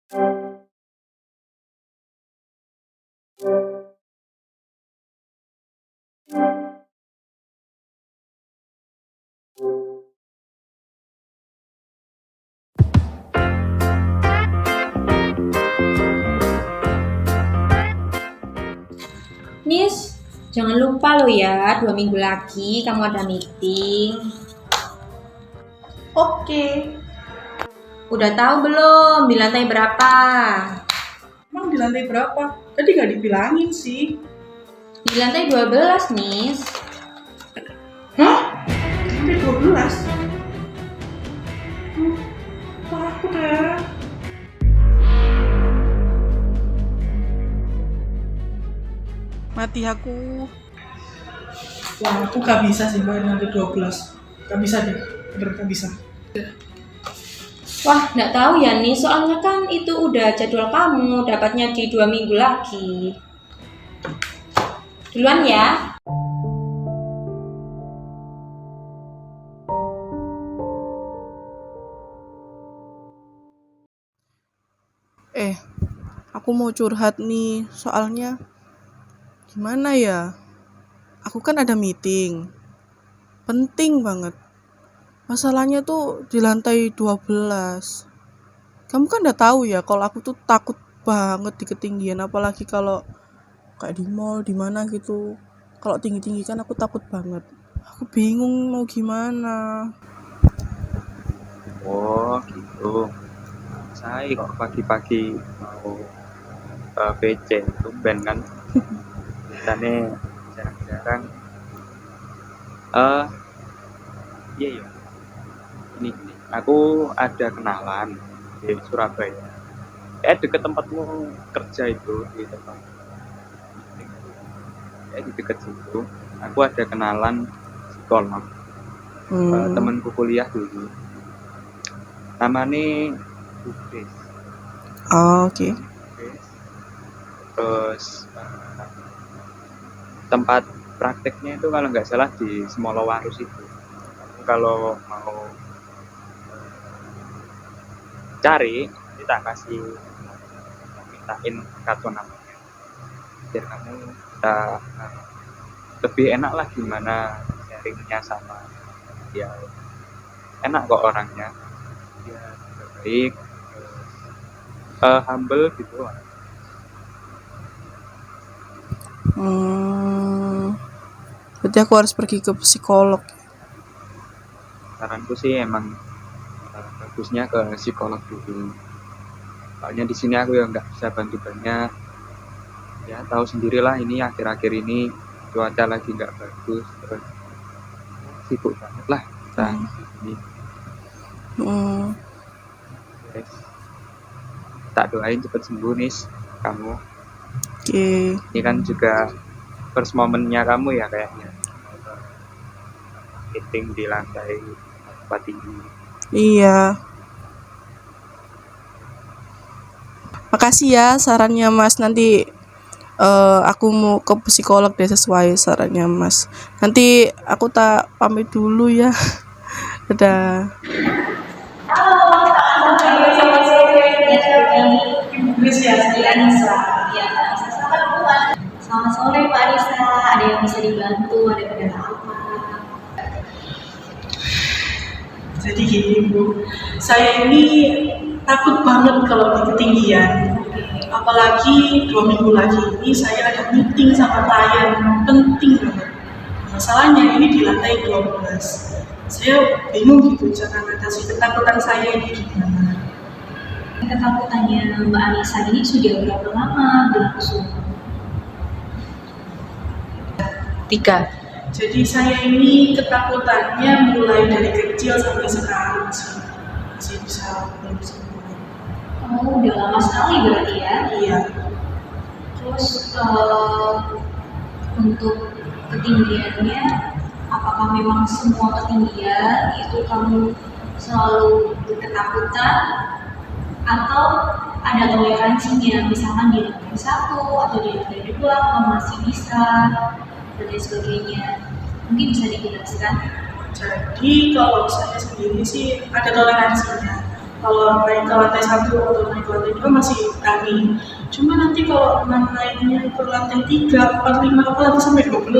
Nis, jangan lupa lo ya, 2 minggu lagi kamu ada meeting. Oke. Udah tahu belum di lantai berapa? Emang di lantai berapa? Tadi gak dibilangin sih. Di lantai 12, Nis. Hah? Di lantai 12? Takut ya. Mati aku. Wah, aku gak bisa sih mbak lantai 12. Gak bisa deh, bener gak bisa. Wah, nggak tahu ya nih, soalnya kan itu udah jadwal kamu, dapatnya di 2 minggu lagi. Duluan ya. Aku mau curhat nih, soalnya gimana ya? Aku kan ada meeting, penting banget. Masalahnya tuh di lantai 12. Kamu kan udah tahu ya kalau aku tuh takut banget di ketinggian, apalagi kalau kayak di mall di mana gitu. Kalau tinggi-tinggi kan aku takut banget. Aku bingung mau gimana. Oh gitu. Saya kok pagi-pagi mau PC tumben kan. Biasanya jarang-jarang. Iya ya. Ini aku ada kenalan di Surabaya. Deket tempatmu kerja itu di tempat. Di deket situ. Aku ada kenalan psikolog. Temanku kuliah dulu. Namanya Bukris. Oh, oke. Terus tempat prakteknya itu kalau nggak salah di Semolowarus itu. Kalau mau cari, kita kasih mintain kartu namanya. Biar kamu bisa lebih enak lah gimana sharingnya sama dia. Enak kok orangnya. Dia baik, humble gitu. Berarti aku harus pergi ke psikolog. Saranku sih emang bagusnya ke psikolog dulu. Soalnya di sini aku ya nggak bisa bantu banyak. Ya tahu sendirilah ini akhir-akhir ini cuaca lagi nggak bagus, terus sibuk banget lah kita di sini. Yes. Tak doain cepet sembuh nih kamu. Oke. Ini kan juga first momennya kamu ya kayaknya. Meeting di lantai 4 tinggi. Iya. Makasih ya sarannya Mas. Nanti aku mau ke psikolog deh sesuai sarannya Mas. Nanti aku tak pamit dulu ya. Dadah. Selamat sore. Saya Anissa. Ya, selamat sore Pak Anissa. Ada yang bisa dibantu? Ada kendala apa? Jadi gini Bu, saya ini takut banget kalau di ketinggian. Apalagi 2 minggu lagi ini saya ada meeting sama klien penting banget. Masalahnya ini di lantai 12. Saya bingung gitu cara mengatasi ketakutan saya ini gimana. Ketakutannya Mbak Anissa ini sudah berapa lama berlangsung? 3. Jadi saya ini ketakutannya mulai dari kecil sampai sekarang sih. Masih bisa belum sembuh. Oh, udah lama sekali berarti ya? Iya. Terus untuk ketinggiannya, apakah memang semua ketinggian itu kamu selalu ketakutan atau ada toleransinya, misalkan di lantai 1 atau di lantai 2 kamu masih bisa dan lain sebagainya? Mungkin bisa dijelaskan? Jadi kalau saya sendiri sih ada toleransinya. Kalau naik ke lantai 1 atau naik ke lantai 2 masih berani. Cuma nanti kalau naiknya ke lantai 3, 4, 5, apalagi sampai 12,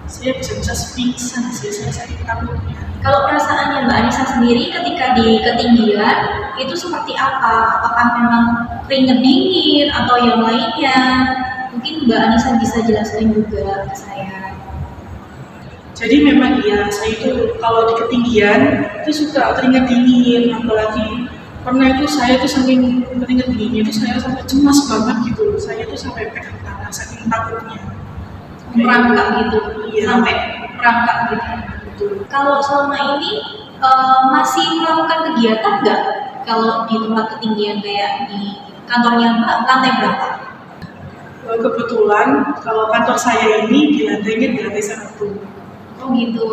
saya bisa pingsan sih, saya sakit takutnya. Kalau perasaannya Mbak Anissa sendiri ketika di ketinggian itu seperti apa? Apakah memang keringat dingin atau yang lainnya? Mungkin Mbak Anissa bisa jelaskan juga ke saya. Jadi memang iya, saya itu kalau di ketinggian itu suka keringat dingin, apalagi pernah itu saya tuh saking keringat dinginnya itu saya sampai cemas banget gitu, saya tuh sampai pegang tangan saking takutnya. Merangkak gitu, Iya. sampai merangkak gitu. Betul. Kalau selama ini masih melakukan kegiatan nggak? Kalau di tempat ketinggian kayak di kantornya Mbak, lantai berapa? Kebetulan kalau kantor saya ini di lantai 1. Oh gitu.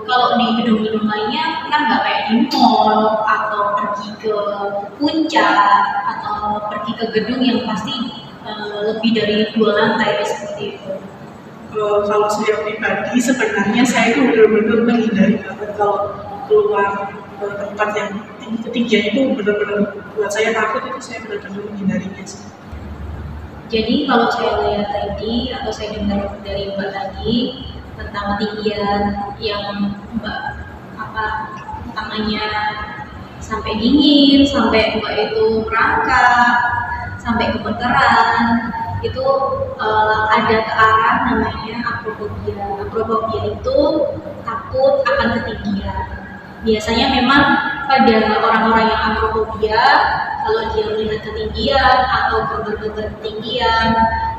Kalau di gedung-gedung lainnya pernah nggak kayak di mall atau pergi ke puncak atau pergi ke gedung yang pasti lebih dari 2 lantai seperti itu? Kalau saya pribadi sebenarnya saya itu benar-benar menghindari banget kalau keluar tempat yang ketinggian itu benar-benar buat saya takut, itu saya benar-benar menghindarinya sih. Jadi kalau saya lihat tadi atau saya dengar dari Mbak tadi tentang ketinggian yang Mbak tangannya sampai dingin, sampai Mbak itu merangkak, sampai gemeteran, itu ada ke arah namanya akrofobia. Akrofobia itu takut akan ketinggian. Biasanya memang pada orang-orang yang akrofobia, kalau dia melihat ketinggian atau gambar-gambar ketinggian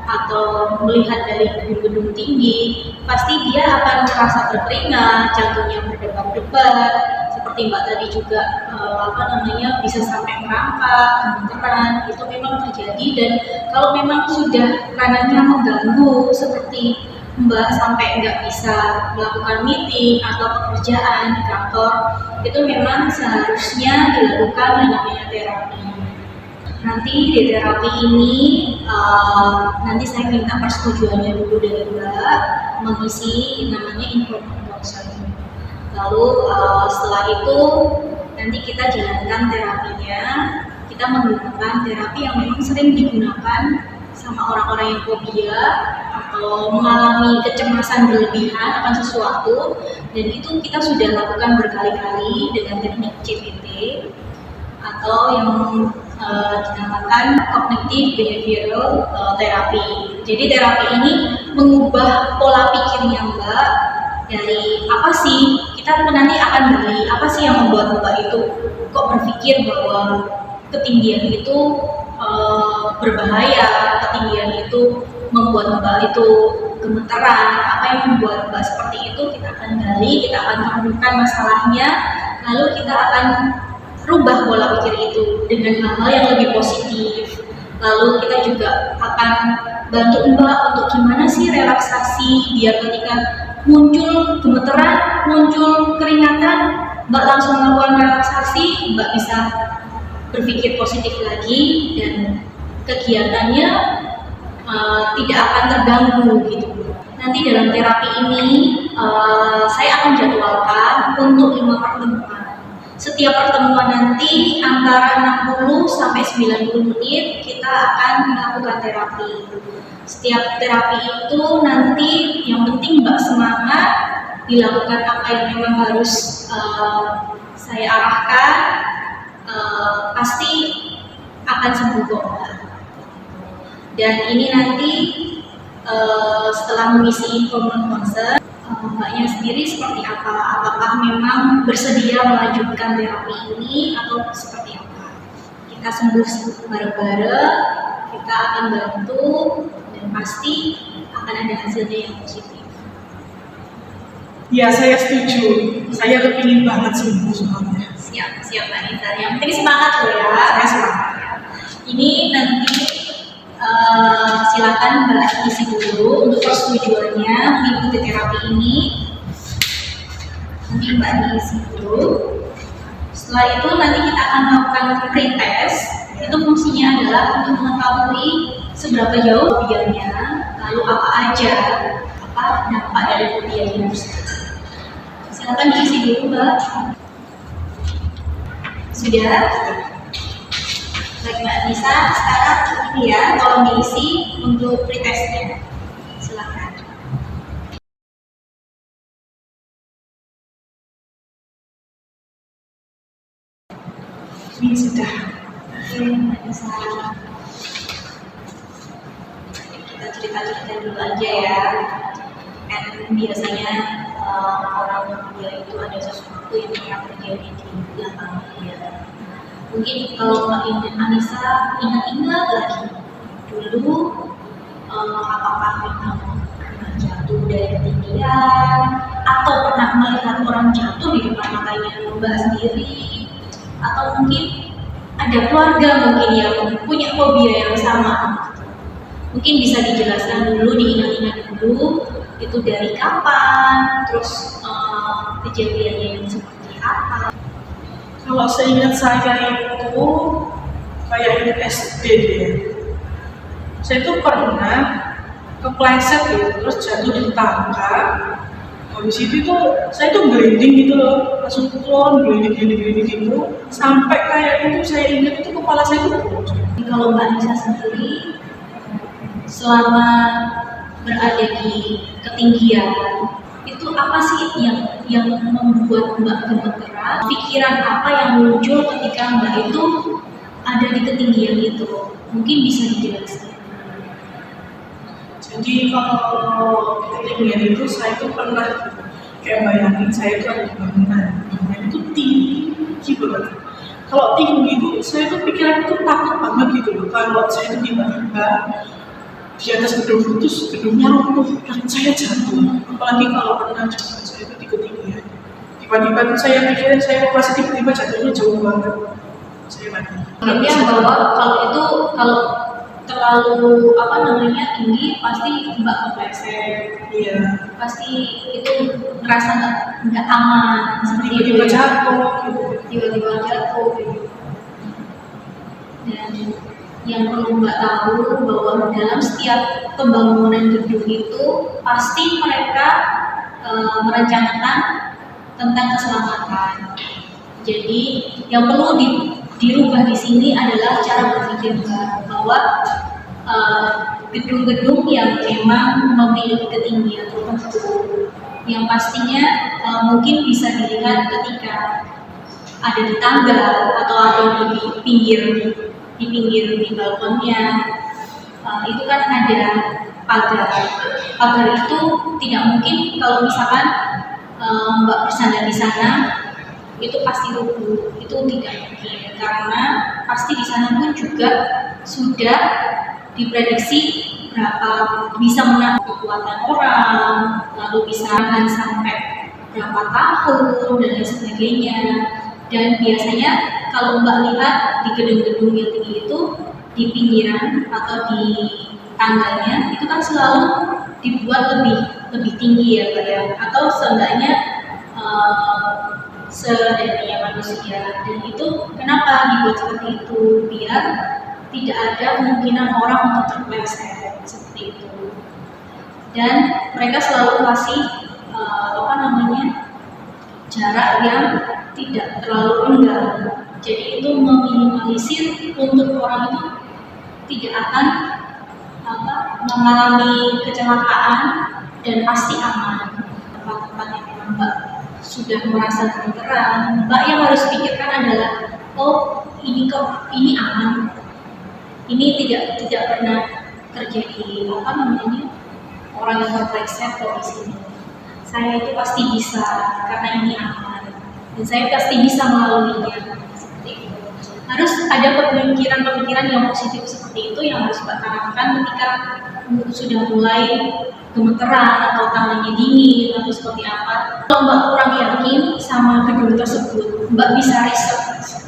atau melihat dari gedung-gedung tinggi, pasti dia akan merasa berkeringat, jantungnya berdebar-debar, seperti Mbak tadi juga bisa sampai merangkak, gemeteran, itu memang terjadi. Dan kalau memang sudah ranahnya mengganggu seperti Mbak sampai nggak bisa melakukan meeting atau pekerjaan di kantor, itu memang seharusnya dilakukan yang namanya terapi. Nanti di terapi ini nanti saya minta persetujuannya dulu dari Mbak mengisi namanya informal counseling. Lalu setelah itu nanti kita jalankan terapinya. Kita menggunakan terapi yang memang sering digunakan sama orang-orang yang fobia atau mengalami kecemasan berlebihan akan sesuatu, dan itu kita sudah lakukan berkali-kali dengan teknik CBT atau yang dinamakan cognitive behavioral therapy. Jadi terapi ini mengubah pola pikirnya Mbak dari apa sih, kita nanti akan gali apa sih yang membuat Mbak itu kok berpikir bahwa ketinggian itu berbahaya, ketinggian itu membuat Mbak itu gemeteran, apa yang membuat Mbak seperti itu, kita akan gali, kita akan temukan masalahnya, lalu kita akan rubah pola pikir itu dengan hal-hal yang lebih positif. Lalu kita juga akan bantu Mbak untuk gimana sih relaksasi biar ketika muncul gemeteran, muncul keringatan, Mbak langsung melakukan relaksasi, Mbak bisa berpikir positif lagi dan kegiatannya tidak akan terganggu gitu. Nanti dalam terapi ini saya akan jadwalkan untuk 5 pertemuan. Setiap pertemuan nanti antara 60 sampai 90 menit kita akan melakukan terapi. Setiap terapi itu nanti yang penting Mbak semangat, dilakukan apa yang memang harus saya arahkan, pasti akan sembuh kok. Dan ini nanti setelah mengisi informal consent, Mbaknya sendiri seperti apa? Apakah memang bersedia melanjutkan terapi ini atau seperti apa? Kita sembuh bareng-bareng, kita akan bantu dan pasti akan ada hasilnya yang positif. Ya, saya setuju. Saya kepingin banget sembuh soalnya. Siap Mbak Nita. Yang penting semangat loh ya. Saya semangat. Ini nanti silakan Mbak isi dulu untuk persetujuannya mengikuti terapi ini. Nanti Mbak isi dulu. Setelah itu nanti kita akan melakukan pretest. Itu fungsinya adalah untuk mengetahui seberapa jauh fobianya, lalu apa aja dampak dari fobianya. Silakan diisi dulu Mbak. Sudah? Baik Mbak Nisa, sekarang ini ya, tolong diisi untuk pretestnya. Silakan. Ini sudah. Oke, Mbak Nisa. Kita cerita-cerita dulu aja ya. Kan biasanya orang dia itu ada sesuatu yang pernah terjadi di belakang dia. Mungkin kalau Mbak Anissa ingat-ingat lagi dulu, apakah memang pernah jatuh dari ketinggian atau pernah melihat orang jatuh di depan matanya Mbak sendiri, atau mungkin ada keluarga mungkin yang punya fobia yang sama. Mungkin bisa dijelaskan dulu, diingat-ingat dulu itu dari kapan, terus kejadiannya yang seperti apa. Kalau seingat saya itu kayak SD deh. Saya itu pernah kepleset gitu, terus jatuh di tangga. Habis itu tuh saya tuh gliding gitu loh, langsung turun gliding gitu, sampai kayak itu saya ingat itu kepala saya tuh bocor. Kalau Mbak Nisa sendiri selama berada di ketinggian itu apa sih yang membuat Mbak gemeteran? Pikiran apa yang muncul ketika Mbak itu ada di ketinggian itu? Mungkin bisa dijelaskan. Jadi kalau ketinggian itu saya tuh pernah kayak bayangin saya itu ada di bangunan itu tinggi banget. Kalau tinggi itu saya tuh pikiran itu takut banget gitu loh. Kalau saya itu tiba-tiba di atas gedung terus gedungnya runtuh dan saya jatuh. Apalagi kalau pernah jatuh saya itu di ketinggian. Tiba-tiba tuh saya pikirin saya pasti tiba-tiba jatuhnya jauh banget. Saya mati. Intinya bahwa kalau terlalu tinggi pasti Mbak kepleset. Iya. Pasti itu ngerasa nggak aman seperti itu. Tiba-tiba jatuh. Tiba-tiba jatuh. Dan yang perlu Mbak tahu bahwa dalam setiap pembangunan gedung itu pasti mereka merencanakan tentang keselamatan. Jadi yang perlu dirubah di sini adalah cara berpikir Mbak, bahwa gedung-gedung yang memang memiliki ketinggian tertentu yang pastinya mungkin bisa dilihat ketika ada di tangga atau ada di pinggir di balkonnya, itu kan ada pagar itu tidak mungkin kalau misalkan Mbak bersandar di sana itu pasti rubuh, itu tidak mungkin karena pasti di sana pun juga sudah diprediksi berapa bisa menahan kekuatan orang, lalu bisa tahan sampai berapa tahun dan lain sebagainya. Dan biasanya kalau Mbak lihat di gedung-gedung yang tinggi itu di pinggiran atau di tangganya itu kan selalu dibuat lebih tinggi ya Mbak ya, atau seenggaknya seadanya manusia. Dan itu kenapa dibuat seperti itu, biar tidak ada kemungkinan orang untuk terpleset seperti itu. Dan mereka selalu kasih jarak yang tidak terlalu renggang. Jadi itu meminimalisir untuk orang itu tidak akan mengalami kecelakaan dan pasti aman. Tempat-tempat yang Mbak sudah merasa gemeteran, Mbak yang harus pikirkan adalah, oh ini aman, ini tidak pernah terjadi orang yang terpleset kok di sini. Saya itu pasti bisa karena ini aman dan saya pasti bisa melaluinya. Seperti itu. Harus ada pemikiran yang positif seperti itu yang harus Mbak tanamkan ketika sudah mulai gemeteran atau tangannya dingin atau seperti apa. Kalau Mbak kurang yakin sama gedung tersebut, Mbak bisa research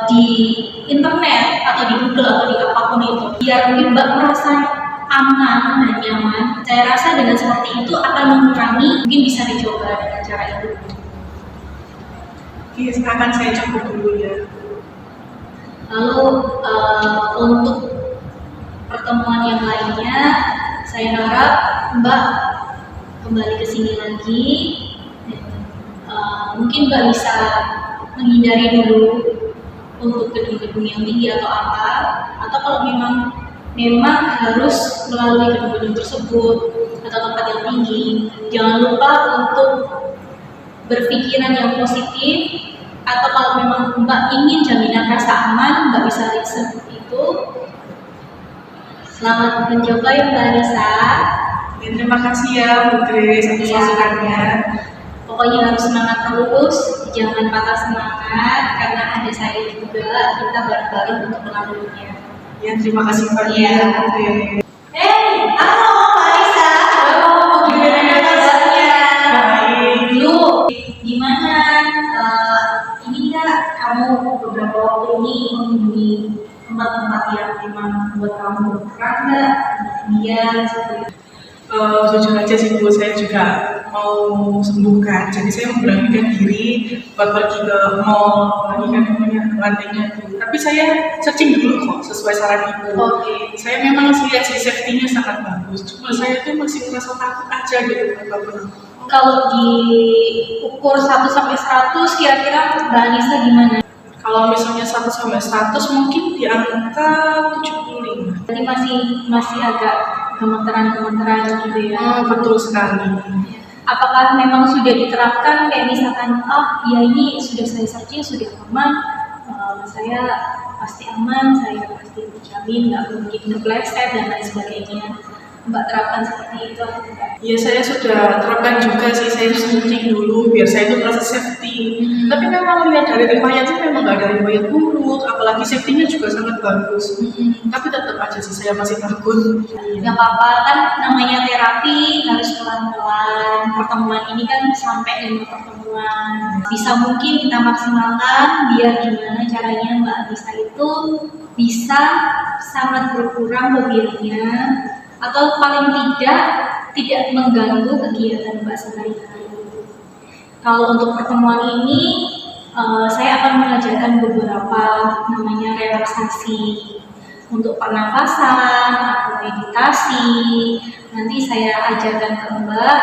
di internet atau di Google atau di apapun itu, biar Mbak merasa aman dan nyaman. Saya rasa dengan seperti itu akan mengurangi, mungkin bisa dicoba dengan cara itu. Oke, akan saya coba dulu ya. Lalu untuk pertemuan yang lainnya, saya harap Mbak kembali ke sini lagi. Mungkin Mbak bisa menghindari dulu untuk gedung-gedung yang tinggi atau apa, atau kalau memang harus melalui gedung-gedung tersebut atau tempat yang tinggi, jangan lupa untuk berpikiran yang positif, atau kalau memang Mbak ingin jaminan rasa aman, Mbak bisa riset itu. Selamat mencoba ya Mbak Anissa. Ya, terima kasih ya Bu Grace atas Iya. masukannya. Pokoknya harus semangat terus, jangan patah semangat, karena ada saya juga, kita bareng-bareng untuk melaluinya. Ya, terima kasih banyak. Iya. Halo Mbak Anissa. Halo, gimana kabarnya? Baik. Dulu, gimana? Ini Kak, kamu beberapa waktu ini mengunjungi tempat-tempat yang memang buat kamu berperan nggak? Iya, seperti itu. Jujur aja sih Bu, saya juga mau sembuhkan. Jadi saya memberanikan diri buat pergi ke mall, lagi kan namanya lantainya tuh. Tapi saya searching dulu kok sesuai saran Ibu. Oke. Saya memang lihat sih safety-nya sangat bagus. Cuma saya tuh masih merasa takut aja gitu kalau Kalau diukur 1 sampai 100, kira-kira Mbak Anissa gimana? Kalau misalnya 1 sampai 100 mungkin di angka 75. Berarti masih agak gemeteran-gemeteran gitu ya. Betul sekali. Apakah memang sudah diterapkan kayak misalkan, ya ini sudah saya searching sudah aman, saya pasti aman, saya pasti dijamin nggak mungkin kepleset dan lain sebagainya. Mbak terapkan seperti itu atau tidak? Ya saya sudah terapkan juga sih, saya searching dulu biar saya itu merasa safety. Tapi memang lihat dari riwayat sih memang nggak ada riwayat buruk, apalagi safety-nya juga sangat bagus. Tapi tetap aja sih saya masih takut. Nggak apa-apa, kan namanya terapi harus pelan-pelan. Pertemuan ini kan sampai 5 pertemuan. Bisa mungkin kita maksimalkan biar gimana caranya Mbak Anissa itu bisa sangat berkurang bebannya, atau paling tidak mengganggu kegiatan Mbak sehari-hari. Kalau untuk pertemuan ini, saya akan mengajarkan beberapa namanya relaksasi untuk pernafasan atau meditasi. Nanti saya ajarkan ke Mbak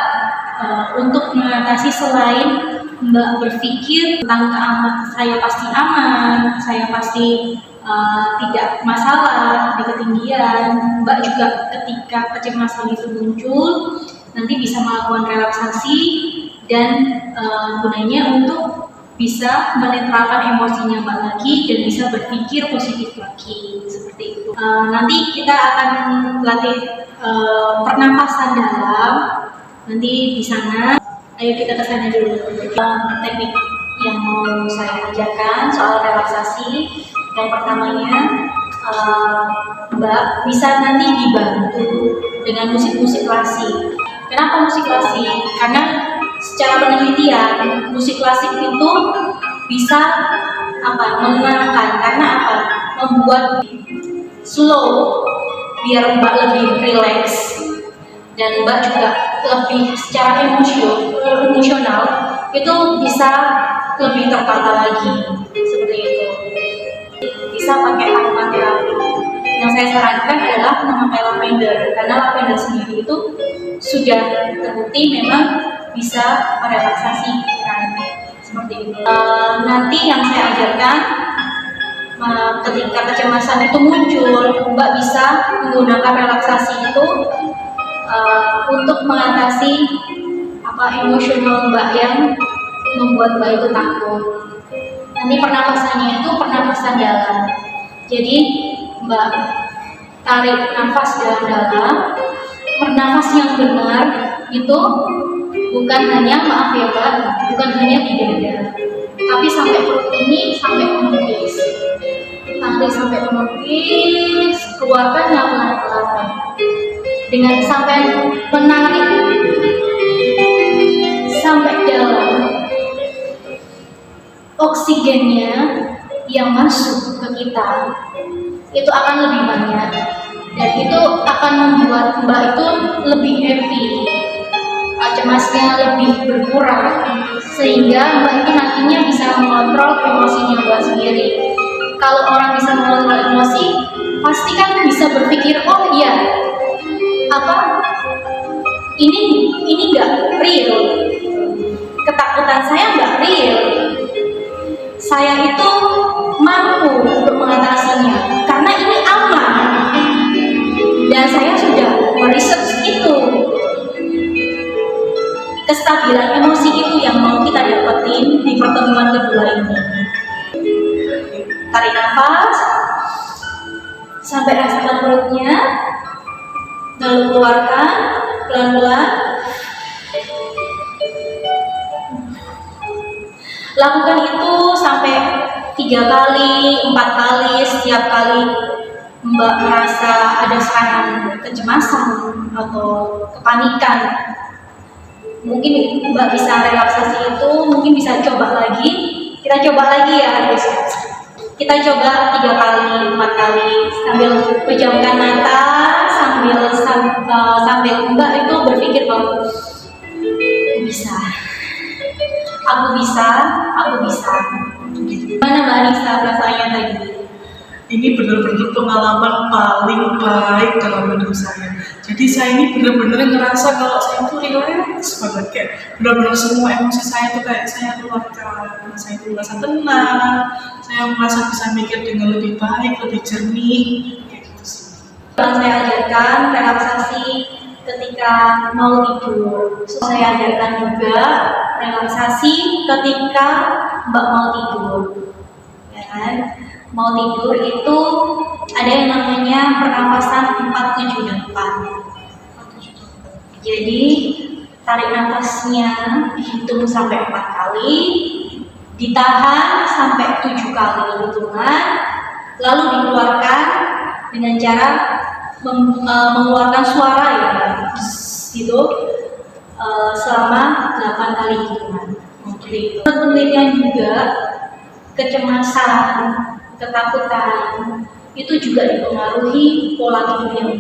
untuk mengatasi, selain Mbak berpikir tentang saya pasti aman, saya pasti tidak masalah di ketinggian. Mbak juga ketika kecemasan itu muncul, nanti bisa melakukan relaksasi dan gunanya untuk bisa menetralkan emosinya Mbak lagi dan bisa berpikir positif lagi, seperti itu. Nanti kita akan latih pernapasan dalam nanti di sana. Ayo kita ke sana dulu. Teknik yang mau saya ajarkan soal relaksasi. Yang pertamanya, Mbak bisa nanti dibantu dengan musik-musik klasik. Kenapa musik klasik? Karena secara penelitian musik klasik itu bisa menenangkan, karena membuat slow biar Mbak lebih relax dan Mbak juga lebih secara emosional itu bisa lebih tertata lagi, seperti itu. Bisa pakai aromaterapi. Yang saya sarankan adalah memakai lavender, karena lavender sendiri itu sudah terbukti memang bisa merelaksasi pikiran, seperti itu. Nanti yang saya ajarkan ketika kecemasan itu muncul, Mbak bisa menggunakan relaksasi itu untuk mengatasi emosional Mbak yang membuat Mbak itu takut. Nanti pernapasannya itu pernapasan dalam. Jadi Mbak tarik nafas dalam-dalam. Bernafas yang benar itu bukan hanya, maaf ya Mbak, bukan hanya di dada, tapi sampai perut ini sampai menepis. Tarik sampai menepis, keluarkan pelan-pelan. Dengan sampai menarik sampai dalam, oksigennya yang masuk ke kita itu akan lebih banyak, dan itu akan membuat Mbak itu lebih happy, cemasnya lebih berkurang, sehingga Mbak itu nantinya bisa mengontrol emosinya Mbak sendiri. Kalau orang bisa mengontrol emosi, pasti kan bisa berpikir, oh iya, ini nggak real, ketakutan saya nggak real, saya itu mampu untuk mengatasinya karena ini aman dan saya sudah meriset itu. Kestabilan emosi itu yang mau kita dapetin di pertemuan kedua ini. Tarik nafas sampai rasakan perutnya, lalu keluarkan pelan-pelan. Lakukan itu sampai 3 kali, 4 kali. Setiap kali Mbak merasa ada serangan kecemasan atau kepanikan, mungkin Mbak bisa relaksasi itu, mungkin bisa coba lagi. Kita coba lagi ya guys. Kita coba 3 kali, 4 kali sambil pejamkan mata, sambil Mbak itu berpikir bahwa aku bisa. Gimana Mbak Anissa rasanya tadi? Ini benar-benar pengalaman paling baik dalam hidup saya. Jadi saya ini benar-benar ngerasa kalau saya itu relax banget, kayak benar-benar semua emosi saya itu kayak saya keluarkan. Saya itu merasa tenang, saya merasa bisa mikir dengan lebih baik, lebih jernih, kayak gitu sih. Yang saya ajarkan relaksasi ketika mau tidur. Saya ajarkan juga relaksasi ketika Mbak mau tidur, ya kan? Mau tidur itu ada yang namanya pernafasan 478. Jadi tarik nafasnya dihitung sampai 4 kali, ditahan sampai 7 kali hitungan, lalu dikeluarkan dengan cara mengeluarkan suara ya, gitu, selama 8 kali hitungan. Seperti itu. Penelitian juga kecemasan, ketakutan itu juga dipengaruhi pola tidur yang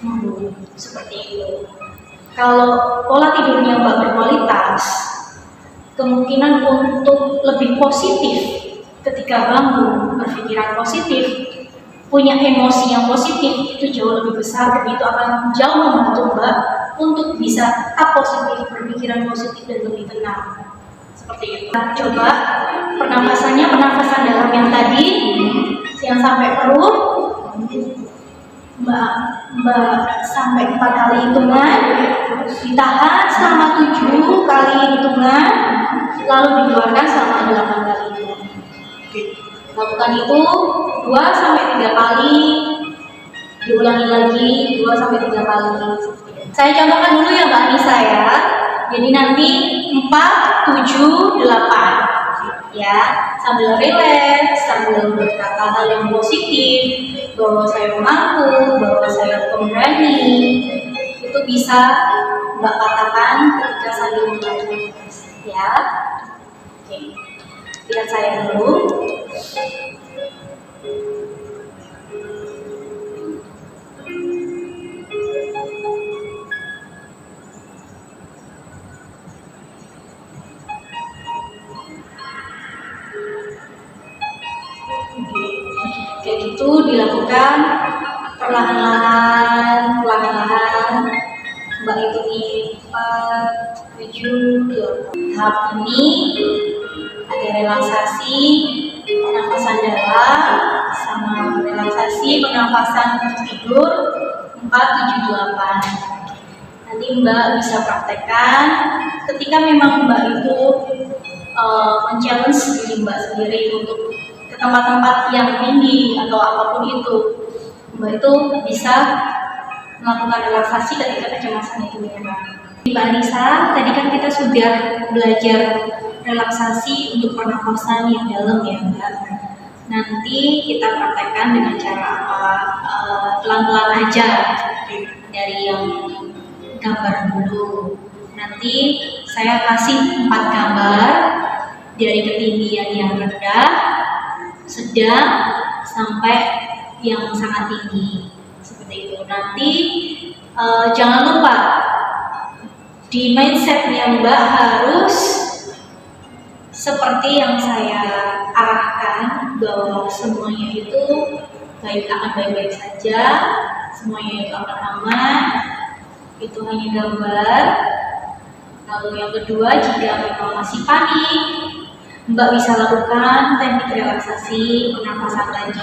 buruk, seperti itu. Kalau pola tidurnya Mbak berkualitas, kemungkinan untuk lebih positif ketika bangun, berpikiran positif, punya emosi yang positif itu jauh lebih besar, dan itu akan jauh membantu Mbak untuk bisa tetap positif, berpikiran positif dan lebih tenang. Seperti itu. Nah, coba pernafasan dalam yang tadi, yang sampai perut, Mbak sampai 4 kali hitungan, ditahan selama 7 kali hitungan, lalu dikeluarkan selama 8 kali hitungan. Lakukan itu 2-3 kali, diulangi lagi 2-3 kali. Saya contohkan dulu ya Mbak Anissa ya. Jadi nanti 4, 7, 8 ya, sambil rileks, sambil berkata hal yang positif, bahwa saya mampu, bahwa saya pemberani, itu bisa Mbak katakan ketika sambil menarik nafas ya. Oke, lihat saya dulu. Kayak gitu dilakukan perlahan-lahan. Mbak hitungin 4, 7, 8. Tahap ini ada relaksasi pernafasan dalam sama relaksasi pernafasan untuk tidur 4, 7, 8. Nanti Mbak bisa praktekkan ketika memang Mbak itu men-challenge diri Mbak sendiri untuk ke tempat-tempat yang tinggi atau apapun itu. Mbak itu bisa melakukan relaksasi ketika kecemasan itu menyerang. Mbak Anissa, tadi kan kita sudah belajar relaksasi untuk pernafasan yang dalam ya Mbak. Nanti kita praktekkan dengan cara apa? Pelan-pelan aja dari yang gambar dulu. Nanti saya kasih 4 gambar dari ketinggian yang rendah, sedang, sampai yang sangat tinggi. Seperti itu. Nanti jangan lupa di mindsetnya Mbak harus seperti yang saya arahkan, bahwa semuanya itu akan baik-baik saja, semuanya itu akan aman. Itu hanya gambar. Lalu yang kedua, jika memang masih panik, Mbak bisa lakukan teknik relaksasi pernapasan tadi.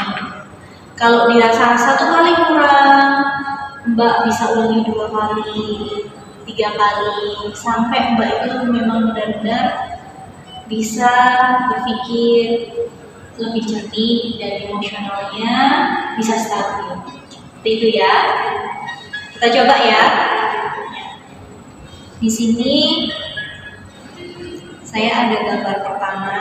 Kalau dirasa satu kali kurang, Mbak bisa ulangi 2 kali, 3 kali, sampai Mbak itu memang benar-benar bisa berpikir lebih jernih dan emosionalnya bisa stabil. Seperti itu ya. Kita coba ya. Di sini saya ada gambar pertama.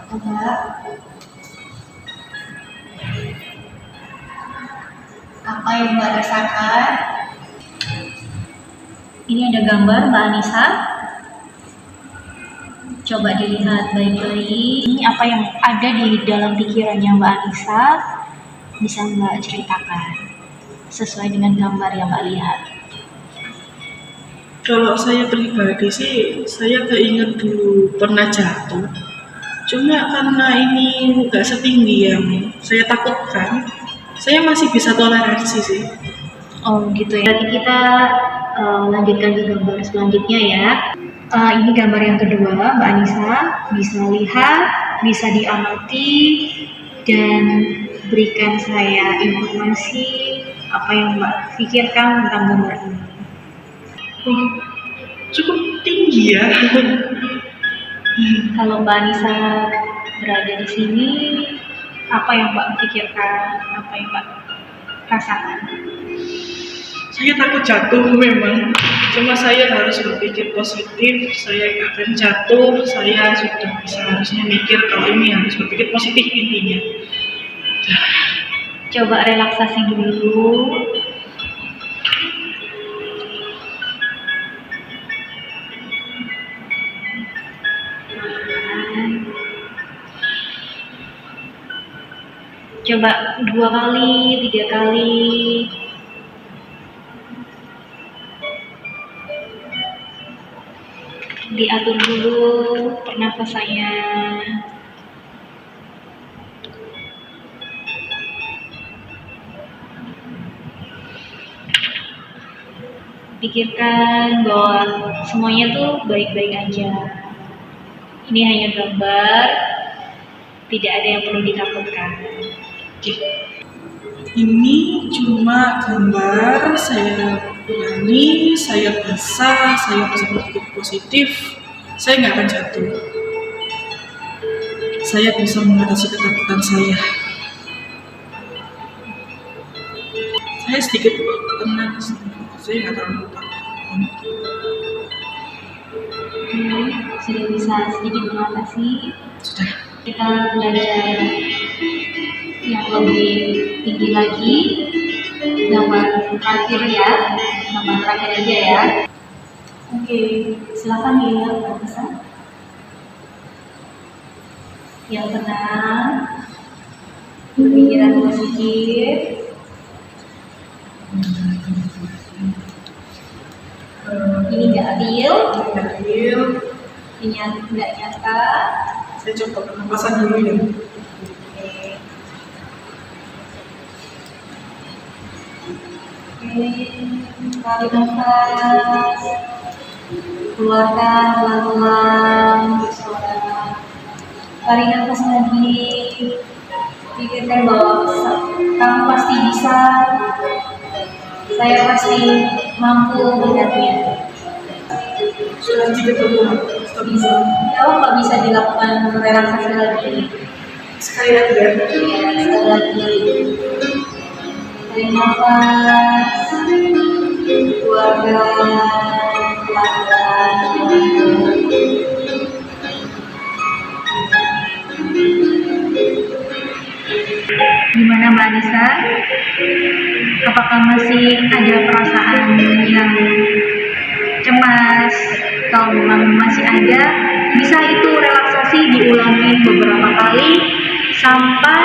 Coba. Apa yang Mbak rasakan? Ini ada gambar Mbak Anissa. Coba dilihat baik-baik. Ini apa yang ada di dalam pikirannya Mbak Anissa, bisa Mbak ceritakan sesuai dengan gambar yang Mbak lihat. Kalau saya pribadi sih, saya keinget dulu pernah jatuh. Cuma karena ini nggak setinggi yang saya takutkan, saya masih bisa toleransi sih. Oh gitu ya. Nanti kita lanjutkan ke gambar selanjutnya ya. Ini gambar yang kedua, Mbak Anissa bisa lihat, bisa diamati, dan berikan saya informasi apa yang Mbak pikirkan tentang gambar ini. Cukup tinggi ya. Kalau Mbak Anissa berada di sini, apa yang Mbak pikirkan, apa yang Mbak rasakan? Saya takut jatuh memang, cuma saya harus berpikir positif. Saya nggak akan jatuh, saya sudah bisa harusnya mikir kalau ini harus berpikir positif intinya. Coba relaksasi dulu. Coba 2 kali, 3 kali. Diatur dulu pernafasannya. Pikirkan bahwa semuanya tuh baik-baik aja. Ini hanya gambar, tidak ada yang perlu ditakutkan. Ini cuma gambar, saya berani, saya bisa berpikir positif, saya nggak akan jatuh. Saya bisa mengatasi ketakutan saya. Saya sedikit tenang, saya nggak terlalu takut. Sudah bisa sedikit mengatasi. Sudah. Kita belajar yang lebih tinggi lagi. Gambar terakhir ya, gambar terakhir aja ya. Oke, silakan ya, Mbak Anissa. Yang tenang, berpikiran positif. Ini nggak real, ini nggak nyata. Saya coba pernapasan dulu ya. Oke, tarik nafas, keluarkan pelan-pelan bersuara. Tarik nafas lagi, pikirkan bahwa kamu pasti bisa, saya pasti mampu melihatnya. Sudah 30 Bisa, kalau nggak bisa dilakukan relaksasi lagi. sekali lagi ya. Ya, sekali lagi. Tarik nafas, keluarkan pelan-pelan. Gimana Mbak Anissa? Apakah masih ada perasaan yang cemas? Kalau memang masih ada, bisa itu relaksasi diulangi beberapa kali sampai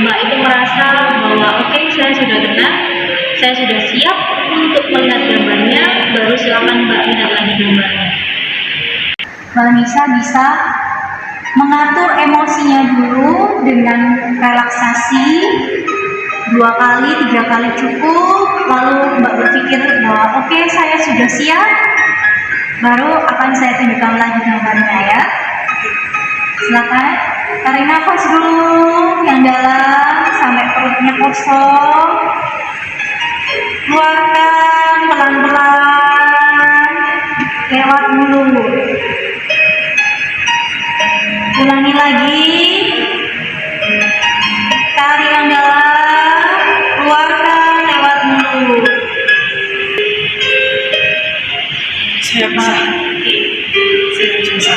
Mbak itu merasa bahwa oke, saya sudah tenang, saya sudah siap untuk melihat gambarnya, baru silakan Mbak lihat lagi gambarnya. Mbak Anissa bisa mengatur emosinya dulu dengan relaksasi 2 kali, 3 kali cukup, lalu Mbak berpikir bahwa oke, saya sudah siap, baru akan saya tunjukkan lagi gambarnya ya. Silakan tarik nafas dulu yang dalam sampai perutnya kosong, keluarkan pelan-pelan lewat mulut. Ulangi lagi, tarik yang dalam, keluarkan lewat mulut. Saya bisa. Saya bisa.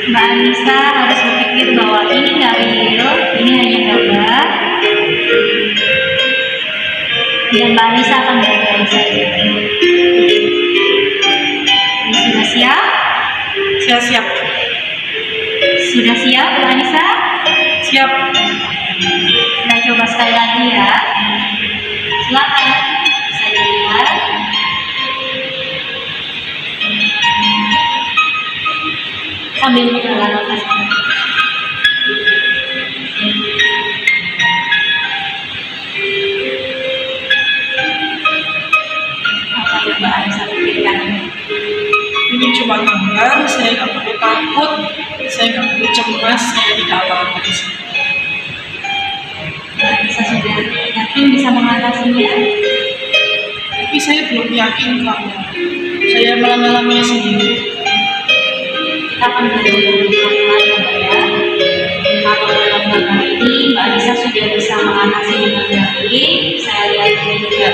Mbak Anissa harus berpikir bahwa ini nggak real, ini hanya gambar. Dan Mbak Anissa akan baik-baik saja. Ini sudah siap? Saya siap. Sudah siap, Mbak Anissa? Siap. Kita coba sekali lagi ya. Silakan, bisa dilihat. Sambil menghela nafas. Apa yang Mbak Anissa pikirkan? Ini cuma gambar, saya nggak perlu takut, saya nggak perlu cemas, saya tidak apa-apa di sini. Mbak Anissa sudah yakin bisa mengatasinya? Tapi saya belum yakin karena saya mengalaminya sendiri. Kita akan belajar dari pelan-pelan ya Mbak ya. Kalau dalam gambar ini Mbak Anissa sudah bisa mengatasi dengan baik. Saya lihat ini juga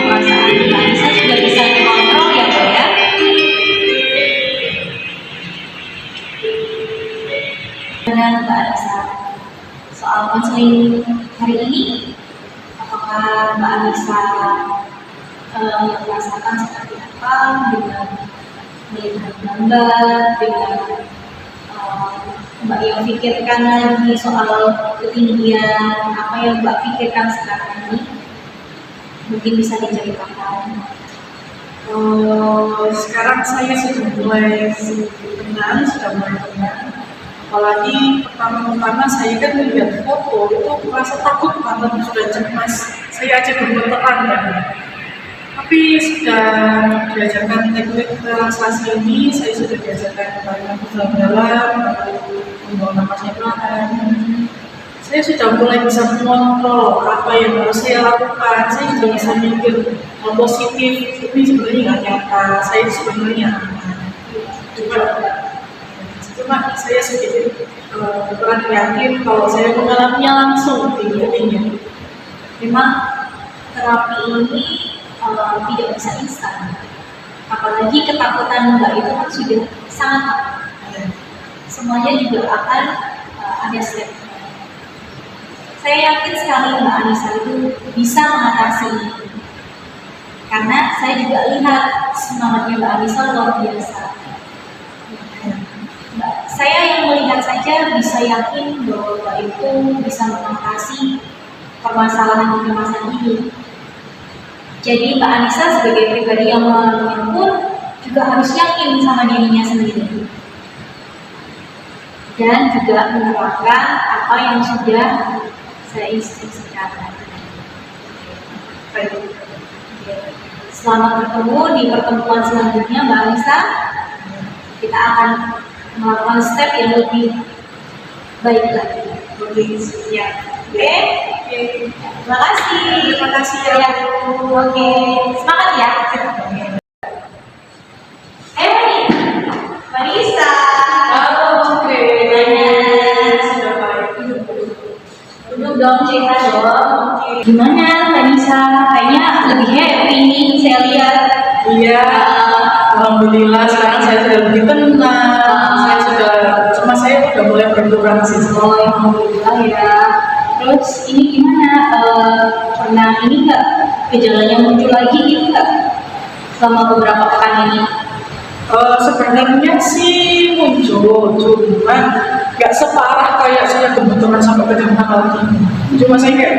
perasaan Mbak Anissa sudah bisa dikontrol ya Mbak ya. Dengan Mbak Anissa soal konseling hari ini, apakah Mbak Anissa merasakan seperti apa dengan melihat gambar, dengan Mbak yang pikirkan lagi soal ketinggian, apa yang Mbak pikirkan sekarang ini? Mungkin bisa diceritakan. Sekarang saya sudah mulai tenang, sudah mulai tenang. Apalagi pertama-tama saya kan melihat foto itu merasa takut banget, sudah cemas. Saya aja gemeteran ya. Tapi sudah diajarkan teknik relaksasi ini, saya sudah diajarkan tarik nafas dalam-dalam, membawa nafasnya pelan. Saya sudah mulai bisa mengontrol apa yang harus saya lakukan. Saya sudah bisa mikir hal positif. Ini sebenarnya nggak nyata. Saya sebenarnya cuma saya sedikit kurang yakin kalau saya mengalaminya langsung tinggi-tinggi. Memang terapi ini tidak bisa instan. Apalagi ketakutan Mbak itu kan sudah sangat takut. Semuanya juga akan ada step. Saya yakin sekali Mbak Anissa itu bisa mengatasi ini. Karena saya juga lihat semangatnya Mbak Anissa luar biasa. Saya yang melihat saja bisa yakin bahwa Mbak itu bisa mengatasi permasalahan ini. Jadi Mbak Anissa sebagai pribadi yang mengalaminya pun juga harus yakin sama dirinya sendiri. Dan juga menerapkan apa yang sudah saya instruksikan. Selamat bertemu di pertemuan selanjutnya Mbak Anissa. Kita akan melakukan step yang lebih baik lagi. Ya. Oke? Terima kasih. Terima kasih ya. Oke, semangat ya. Ayo nih, Mbak Anissa. Oke. Sudah baik. Duduk dong, cerita dong. Gimana Mbak Anissa? Kayaknya lebih happy nih saya lihat. Iya. Alhamdulillah sekarang saya sudah lebih tenang. Saya sudah mulai berkurang sih. Oh, alhamdulillah ya. Terus ini gimana? Pernah ini nggak gejalanya muncul lagi gitu nggak selama beberapa pekan ini? Sebenarnya sih muncul, cuma nggak separah kayak saya gemeteran sampai pegang tangan lagi. Cuma saya kayak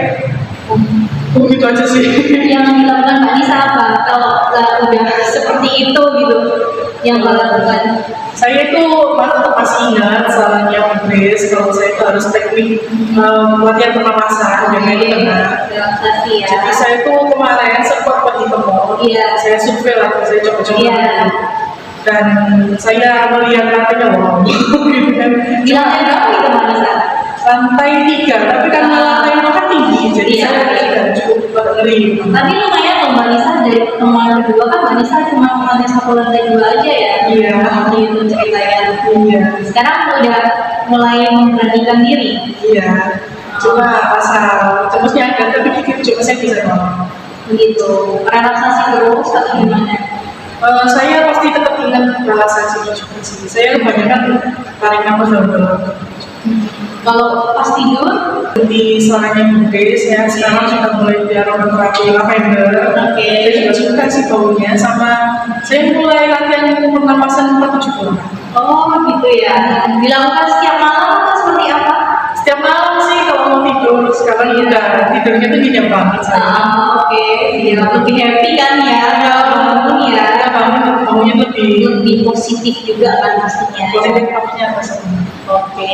begitu aja sih. Yang dilakukan Mbak Anissa apa? Kalau udah seperti itu gitu, yang Mbak lakukan? Saya itu masih ingat sarannya Mbak Grace kalau saya itu harus teknik latihan pernapasan dan itu benar. Relaksasi ya. Jadi saya itu kemarin sempat pergi ke mall, Iya. saya survei lah, saya coba-coba Iya. dan saya melihat lantainya wow, gitu kan. Di lantai berapa itu Mbak Nisa? Lantai 3, tapi karena lantai itu kan tinggi, jadi Iya. saya tidak cukup ngeri. Tapi lumayan loh Mbak Nisa, dari pertemuan kedua kan Mbak Nisa cuma lantai 1 lantai 2 aja ya. Iya. Waktu itu ceritanya. Iya, Sekarang udah mulai memberanikan diri. iya. Cuma pasal terusnya agak tapi dikit cuma saya bisa ngomong. Begitu. Relaksasi terus atau gimana? Saya pasti tetap ingat relaksasi juga sih. Saya kebanyakan tarik nafas dalam-dalam. Kalau pas tidur, Di suaranya Bude, saya sekarang sudah mulai di aromaterapi lavender. Oke. Saya juga suka sih baunya, sama saya mulai latihan pernapasan 478. oh gitu ya. Dilakukan setiap malam atau seperti apa? Setiap malam sih kalau mau tidur, sekarang udah tidurnya tuh nyenyak banget saya. Oke, biar lebih happy kan ya, bangun ya, Ya, bangun baunya lebih positif juga kan pastinya. positif apa-nya rasanya. Oke,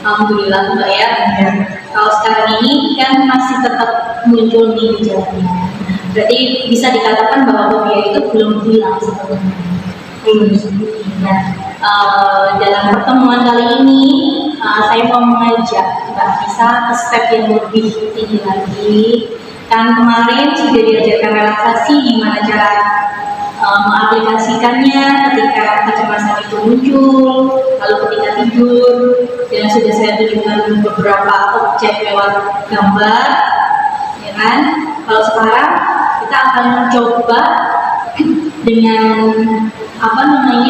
alhamdulillah Mbak ya. Ya. Kalau sekarang ini kan masih tetap muncul nih gejalanya. Berarti bisa dikatakan bahwa fobia itu belum hilang sebenarnya. Nah, dalam pertemuan kali ini saya mau mengajak Mbak Nisa ke step yang lebih tinggi lagi. Kan kemarin sudah diajarkan relaksasi, gimana cara mengaplikasikannya ketika kecemasan itu muncul, lalu ketika tidur, dan sudah saya tunjukkan beberapa objek lewat gambar, ya kan? Kalau sekarang kita akan mencoba dengan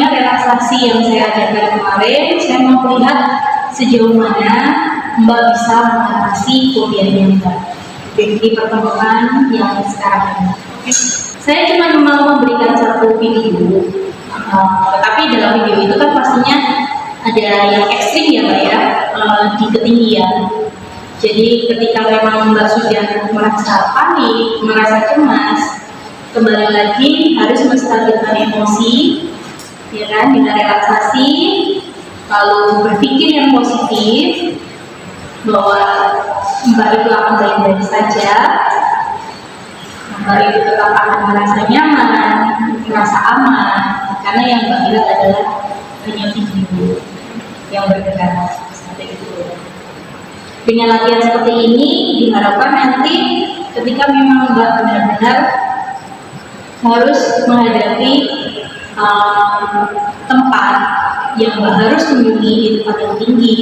relaksasi yang saya ajarkan kemarin. Saya mau melihat sejauh mana Mbak bisa mengatasi fobianya Mbak di pertemuan yang sekarang ini. Saya cuma mau memberikan satu video, tetapi dalam video itu kan pastinya ada yang ekstrim ya Mbak ya, di ketinggian. Jadi ketika memang Mbak sudah merasa panik, merasa cemas, kembali lagi harus menstabilkan emosi, ya kan, dengan relaksasi, lalu berpikir yang positif bahwa Mbak itu akan baik-baik saja. Mbak itu tetap akan merasa nyaman, merasa aman, karena yang Mbak lihat adalah hanya video yang bergerak seperti itu. Dengan latihan seperti ini diharapkan nanti ketika memang Mbak benar-benar harus menghadapi tempat yang Mbak harus kunjungi di tempat yang tinggi,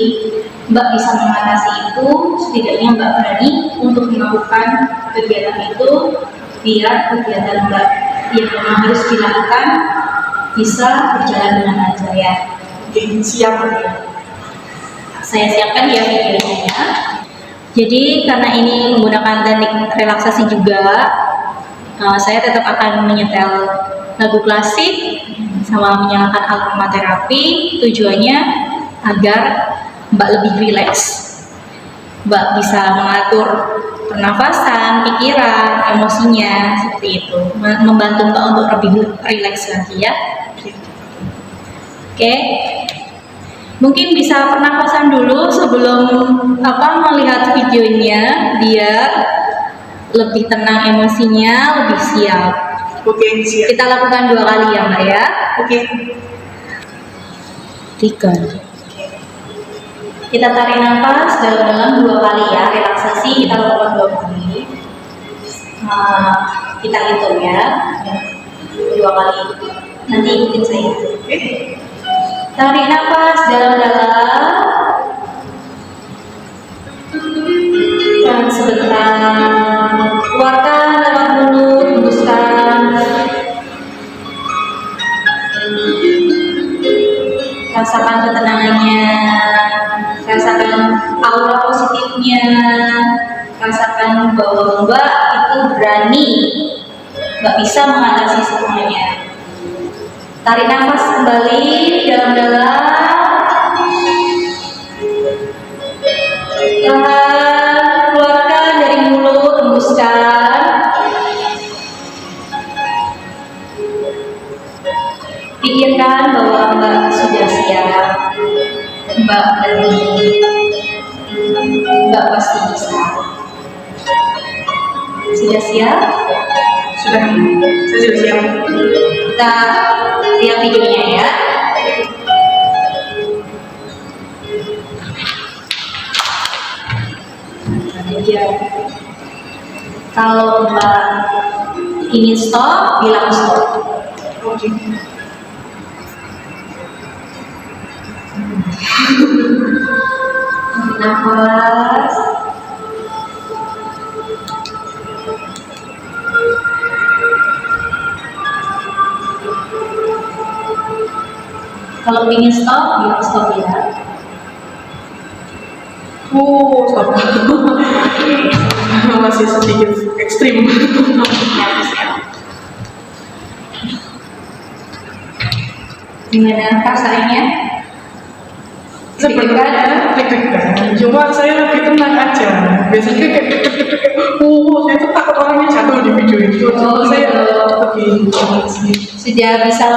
Mbak bisa mengatasi itu. Setidaknya Mbak berani untuk melakukan kegiatan itu, biar kegiatan Mbak yang memang harus dilakukan bisa berjalan dengan lancar ya. Oke, siap. Saya siapkan ya videonya. Jadi karena ini menggunakan teknik relaksasi juga, saya tetap akan menyetel lagu klasik sama menyalakan aromaterapi. Tujuannya agar Mbak lebih rileks, Mbak bisa mengatur pernafasan, pikiran, emosinya seperti itu, membantu Mbak untuk lebih rileks lagi ya. Oke. Mungkin bisa pernapasan dulu sebelum melihat videonya, biar lebih tenang emosinya, lebih siap. Oke, siap. Kita lakukan 2 kali ya Mbak ya. Oke. 3. Kita tarik nafas dalam-dalam 2 kali ya, relaksasi kita lakukan 2 kali. Kita hitung ya, 2 kali. Nanti ikutin saya. Oke. Tarik nafas dalam-dalam, dan sebentar keluarkan lewat mulut, hembuskan. Rasakan ketenangannya, rasakan aura positifnya, rasakan bahwa Mbak itu berani, Mbak bisa mengatasi semuanya. Tarik nafas kembali dalam-dalam, tahan, keluarkan dari mulut, hembuskan. Pikirkan bahwa Mbak sudah lagi Mbak pasti bisa. Sudah siap? Sudah, saya sudah siap. Kita lihat videonya ya. Aja. Kalau Mbak ingin stop, bilang stop. Oke. Nafas. Kalau ingin stop, bilang stop ya. Stop. Masih sedikit ekstrim. Gimana perasaannya? Sebenarnya deg-degan, cuma saya lebih tenang aja. Biasanya kayak saya tuh takut orangnya jatuh di video itu. Oh, Saya gitu. lebih sih. Sudah bisa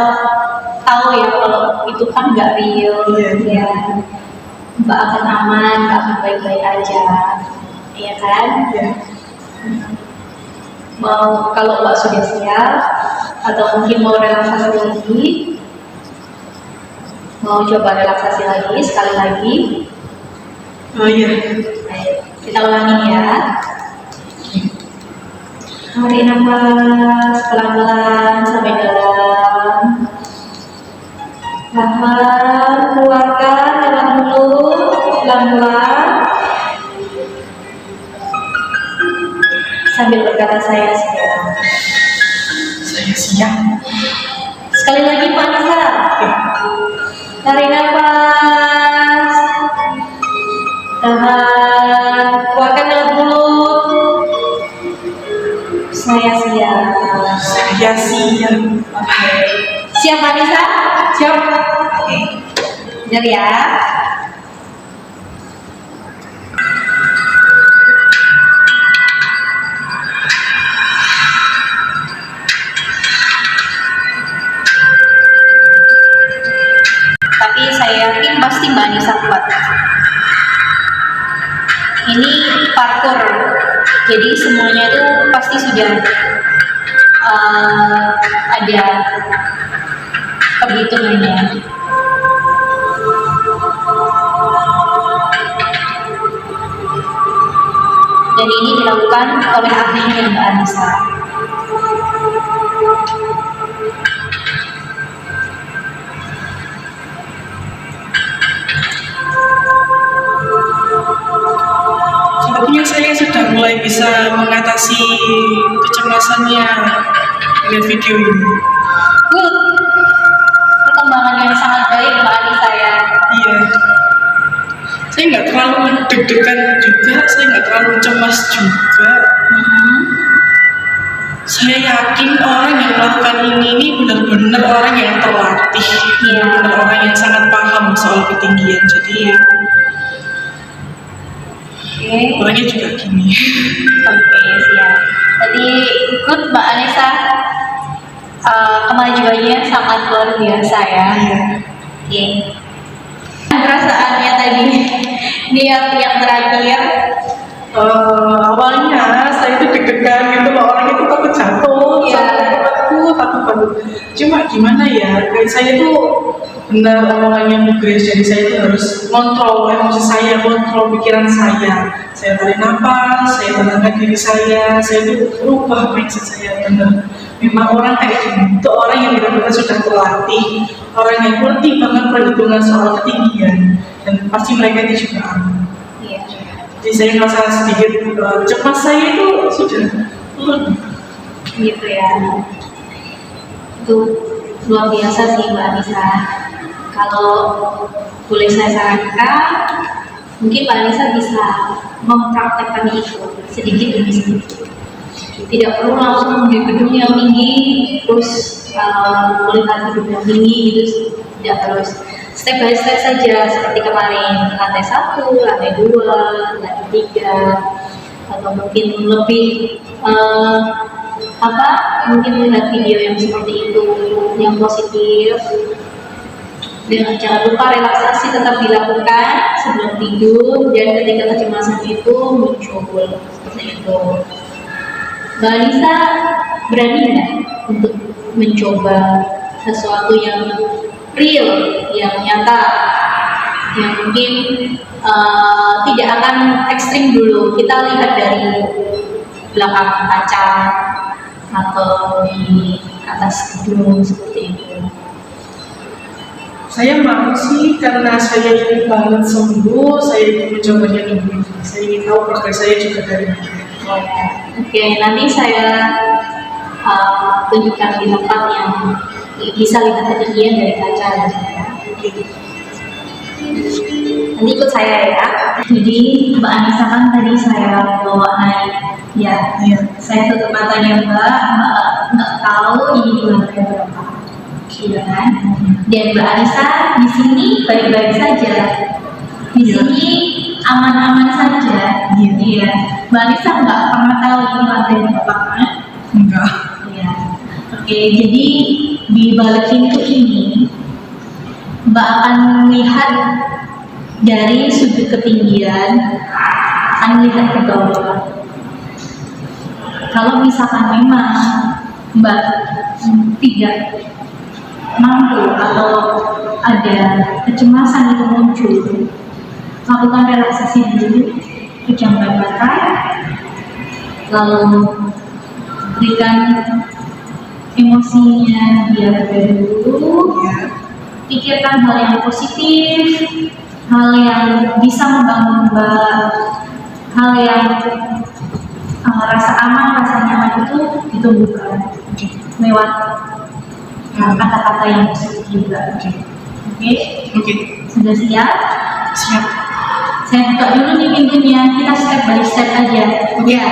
tahu ya kalau itu kan nggak real, Iya. ya. Mbak akan aman, Mbak akan baik-baik aja, iya kan? Ya. Mau kalau Mbak sudah siap atau mungkin mau relaksasi lagi, mau coba relaksasi lagi sekali lagi. Oh iya. Ayo, kita ulangi ya. Tarik nafas pelan-pelan sampai dalam. Tahan, keluarkan lewat mulut pelan-pelan. Sambil berkata saya siap. Saya siap. Sekali lagi Pak Nisa. Tarik nafas. Tahan, keluarkan lewat mulut. Saya siap. Saya siap. Siap Pak Nisa? Siap. Oke. Benar ya. Tapi saya yakin pasti Mbak Anissa kuat. Ini parkour, jadi semuanya itu pasti sudah ada perhitungannya. Dan ini dilakukan oleh ahlinya Mbak Anissa. Sepertinya saya sudah mulai bisa mengatasi kecemasannya dengan video ini. Good. Perkembangan yang sangat baik Mbak Anissa ya. Iya. Saya nggak terlalu deg-degan juga, saya nggak terlalu cemas juga. Saya yakin orang yang melakukan ini benar-benar orang yang terlatih, Iya. benar orang yang sangat paham soal ketinggian. Jadi Oke. orangnya juga gini. Oke, siap. Tadi good Mbak Anissa. Kemajuannya sangat luar biasa ya. Iya. Oke. Perasaannya tadi niat yang terakhir. Awalnya saya itu deg-degan gitu loh, orang itu takut jatuh, Iya. takut banget. Cuma gimana ya, kayak saya tuh benar omongannya Bu Grace, jadi saya itu harus kontrol emosi saya, kontrol pikiran saya. Saya tarik nafas, saya tenangkan diri saya itu berubah mindset saya benar. Memang orang kayak gini, itu orang yang benar-benar sudah terlatih, orang yang ngerti banget perhitungan soal ketinggian, dan pasti mereka itu juga aman. Iya. Jadi saya merasa sedikit cemas saya itu sudah turun. Gitu ya. Itu luar biasa sih Mbak Anissa. Kalau boleh saya sarankan, mungkin Mbak Anissa bisa mempraktekkan itu sedikit demi sedikit. Tidak perlu langsung di gedung yang tinggi, terus melihat gedung yang tinggi gitu, tidak harus. Step by step saja, seperti kemarin lantai 1, lantai 2, lantai 3, atau mungkin lebih mungkin melihat video yang seperti itu, yang positif. Dan jangan lupa relaksasi tetap dilakukan sebelum tidur dan ketika kecemasan itu muncul seperti itu. Mbak Anissa berani nggak untuk mencoba sesuatu yang real, yang nyata, yang mungkin tidak akan ekstrim dulu. Kita lihat dari belakang kaca atau di atas gedung seperti itu. Saya mau sih karena saya ingin banget sembuh, saya ingin mencobanya dulu. Saya ingin tahu progres saya juga dari mana. Oke, nanti saya tunjukkan di tempat yang bisa lihat ketinggian dari kaca ya. Nanti ikut saya ya. Jadi Mbak Anissa kan tadi saya bawa naik ya. Saya tutup matanya Mbak nggak tahu ini di lantai berapa. Iya kan? Dan Mbak Anissa di sini baik-baik saja, di sini aman-aman saja. Iya. Mbak Anissa nggak pernah tahu ini lantai berapa kan? Enggak. Iya. Oke, jadi di balik pintu ini Mbak akan melihat dari sudut ketinggian, akan melihat ke bawah. Kalau misalkan memang Mbak tidak mampu atau ada kecemasan itu muncul, lakukan relaksasi dulu, pejamkan mata, lalu berikan emosinya biar reda dulu. Pikirkan hal yang positif, hal yang bisa membangun Mbak, hal yang rasa aman, rasa nyaman itu ditumbuhkan lewat kata-kata yang positif juga. Oke. Sudah siap? Siap. Saya buka dulu nih pintunya, kita step by step aja. Ya.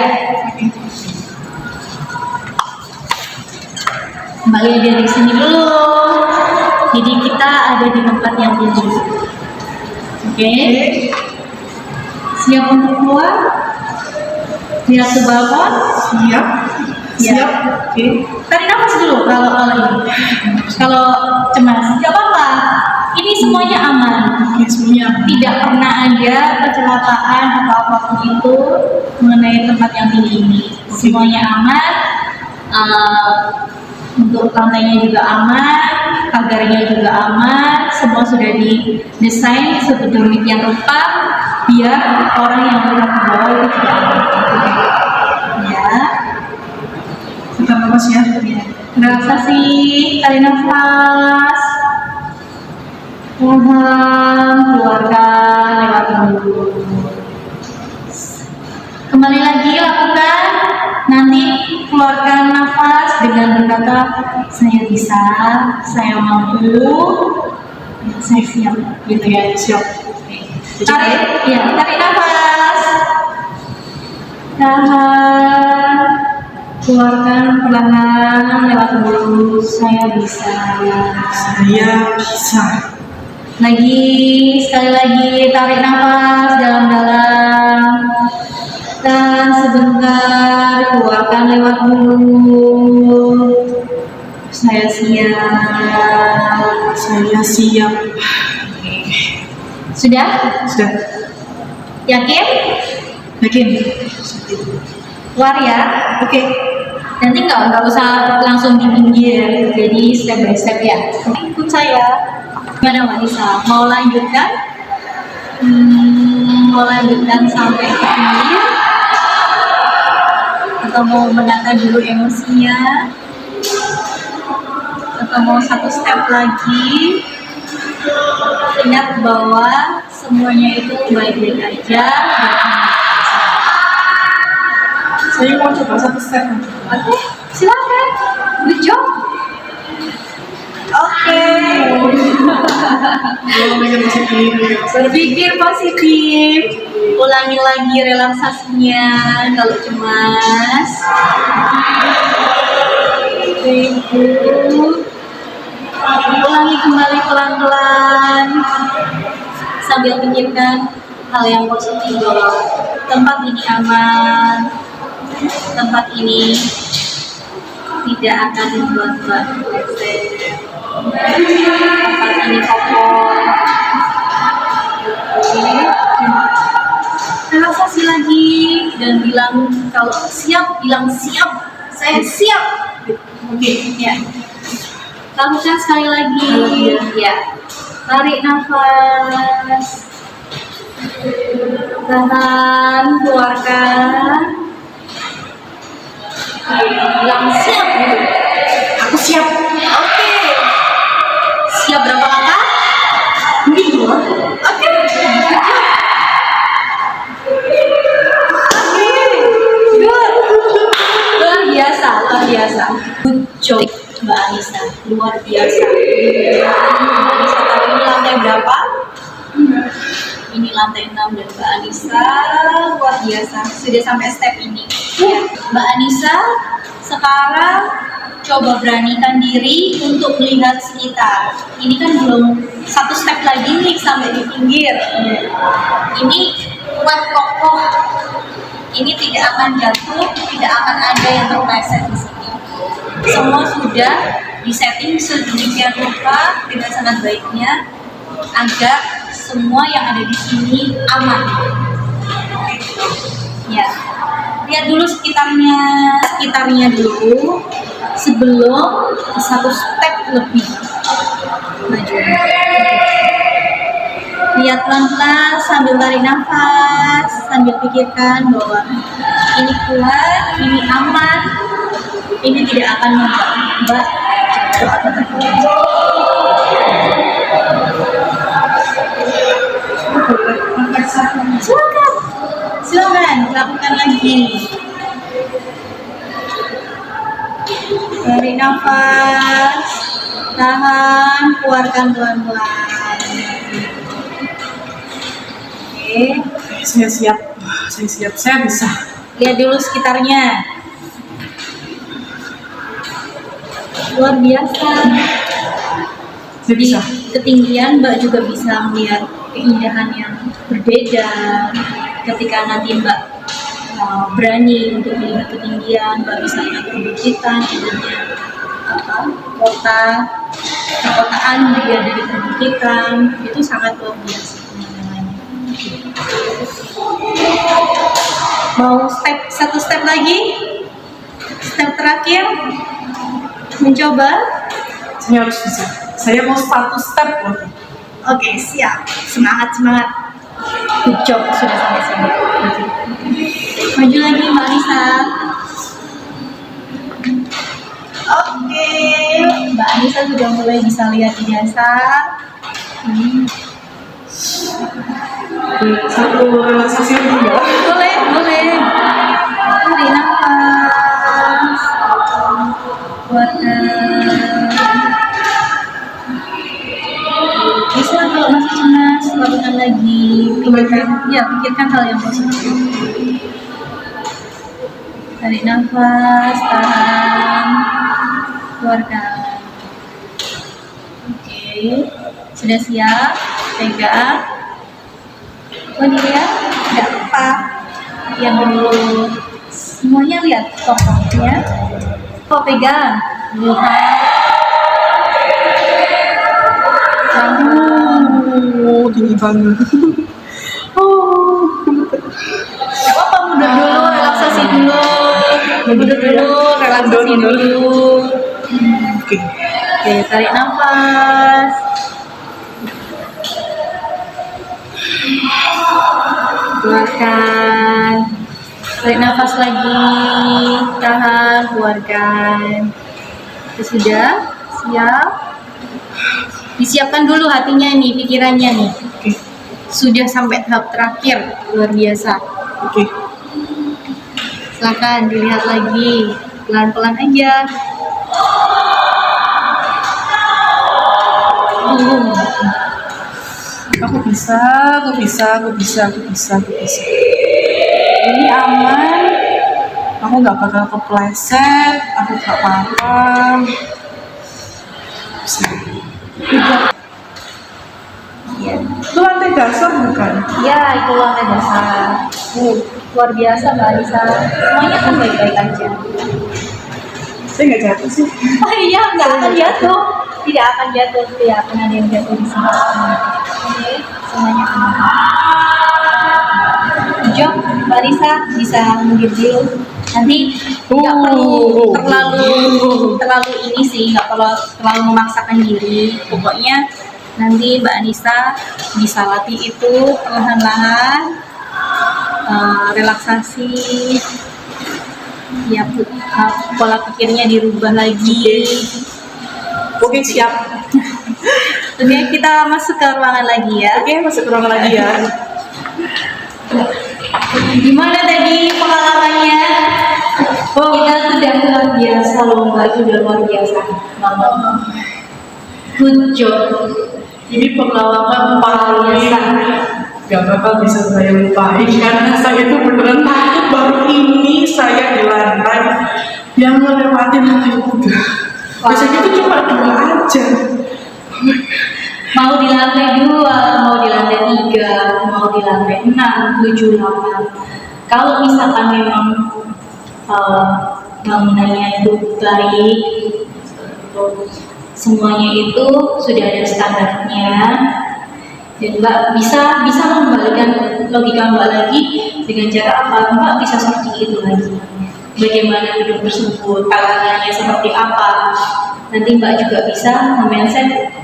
Mbak lihat dari sini dulu. Jadi kita ada di tempat yang tinggi. Oke. Siap untuk keluar? Lihat ke bawah. Siap. Siap. Oke. Tarik nafas dulu kalau ini. Kalau cemas, tidak apa-apa. Ini semuanya aman. Oke, semuanya aman. Tidak pernah ada kecelakaan atau apapun itu mengenai tempat yang tinggi ini. Semuanya aman. Untuk lantainya juga aman, pagarnya juga aman, semua sudah didesain sedemikian rupa biar orang yang melihat ke bawah itu juga aman. Ya. Kita nafas ya. Relaksasi, tarik nafas, tahan, keluarkan lewat mulut. Kembali lagi lakukan. Nanti keluarkan nafas dengan berkata, saya bisa, saya mampu, saya siap, gitu ya. Siap. Tarik nafas, tahan, keluarkan perlahan lewat mulut. Saya bisa. Saya bisa. Sekali lagi, tarik nafas dalam-dalam. Dan sebentar keluarkan lewat mulut. Saya siap. Saya siap. Sudah? Sudah. Yakin? Yakin. Keluar ya. Oke. Nanti nggak usah langsung di pinggir. Jadi step by step ya. Ikut saya. Gimana Mbak Nisa? Mau lanjutkan? Mau lanjutkan sampai ke pinggir? Atau mau menata dulu emosinya, atau mau satu step lagi? Ingat bahwa semuanya itu baik-baik aja. Saya mau coba satu step. Oke, silakan. Good job. Oke. Berpikir positif. Ulangi lagi relaksasinya kalau cemas. Ulangi kembali pelan-pelan sambil pikirkan hal yang positif bahwa tempat ini aman, tempat ini tidak akan membuat Mbak Tempat ini kokoh. Oke. Relaksasi lagi dan bilang kalau siap, bilang siap. Saya siap. Oke, ya. Lakukan sekali lagi. Ya. Tarik nafas. Tahan, keluarkan. Bilang siap gitu. Aku siap. Oke. Siap berapa langkah? Mungkin 2. Oke. Good. Luar biasa, luar biasa. Good job, Mbak Anissa. Luar biasa. Mbak Anissa tahu ini lantai berapa? Ini lantai 6 dan Mbak Anissa luar biasa. Sudah sampai step ini. Ya. Mbak Anissa sekarang coba beranikan diri untuk melihat sekitar. Ini kan belum satu step lagi nih sampai di pinggir. Ini kuat kokoh. Ini tidak akan jatuh, tidak akan ada yang terpleset di sini. Semua sudah disetting sedemikian rupa dengan sangat baiknya agar semua yang ada di sini aman. Ya, lihat dulu sekitarnya dulu sebelum satu step lebih maju. Lihat pelan-pelan sambil tarik nafas, sambil pikirkan bahwa ini kuat, ini aman, ini tidak akan membuat Mbak jatuh. Silakan lakukan lagi. Tarik nafas, tahan, keluarkan pelan-pelan. Oke, Saya siap. Saya siap. Saya bisa. lihat dulu sekitarnya. Luar biasa. Saya Di bisa. ketinggian Mbak juga bisa melihat keindahan yang berbeda. Ketika nanti Mbak berani untuk melihat ketinggian, Mbak bisa lihat perbukitan, indahnya kota, perkotaan dilihat dari perbukitan, itu sangat luar biasa pemandangannya. Mau satu step lagi, step terakhir, mencoba. Saya harus bisa. Saya mau 1 step lagi. Oke, siap. Semangat. Good job, sudah sampai sini. Maju lagi, Mbak Anissa. Oke, Mbak Anissa sudah mulai bisa lihat di dasar. Satu relaksasi lagi ya. Boleh. Tarik nafas. Keluarkan. Bisa kalau masih cemas, lakukan lagi. Pikirkan hal yang positif. Tarik nafas, tahan, keluarkan. Oke, sudah siap? Pegang. Oh dilihat, nggak apa. Yang dulu semuanya lihat tokohnya. Oh pegang, lihat. Tinggi banget. Gak apa-apa, mundur dulu, relaksasi dulu. Mundur dulu, relaksasi dulu. Oke. Oke, tarik nafas. Keluarkan. Tarik nafas lagi. Tahan, keluarkan. Sudah, siap. Disiapkan dulu hatinya nih, pikirannya nih. Oke. Sudah sampai tahap terakhir, luar biasa. Oke. Silakan dilihat lagi, pelan-pelan aja. Aku bisa. Ini aman. Aku nggak bakal kepleset. Aku nggak apa-apa. Bisa. Ya, Itu lantai dasar bukan? ya itu lantai dasar. Luar biasa Mbak Anissa. Semuanya akan baik-baik aja. Saya nggak jatuh sih. Oh iya, nggak akan jatuh. tidak akan jatuh, tidak akan ada yang jatuh di sini. Oke, semuanya aman. Jom, Mbak Risa bisa mundur dulu. Nanti nggak perlu terlalu ini sih, nggak perlu terlalu memaksakan diri. Pokoknya nanti Mbak Anissa bisa latih itu perlahan-lahan, relaksasi, ya pola pikirnya dirubah lagi. Oke, siap. Oke, kita masuk ke ruangan lagi ya. Oke, masuk ke ruangan lagi ya. Gimana tadi pengalamannya? Kita sudah luar biasa loh Mbak, itu udah luar biasa banget. Good job. Ini pengalaman paling gak bakal bisa saya lupain karena saya itu beneran takut. Baru ini saya di lantai yang melewati lantai 3. Biasanya itu cuma 2 aja. Mau di lantai 2, mau di lantai 3, mau di lantai 6, 7, 8. Kalau misalkan memang bangunannya itu baik, semuanya itu sudah ada standarnya, dan Mbak bisa mengembalikan logika Mbak lagi dengan cara apa? Mbak bisa seperti itu lagi. Bagaimana gedung tersebut, kalangannya seperti apa? Nanti Mbak juga bisa men-mindset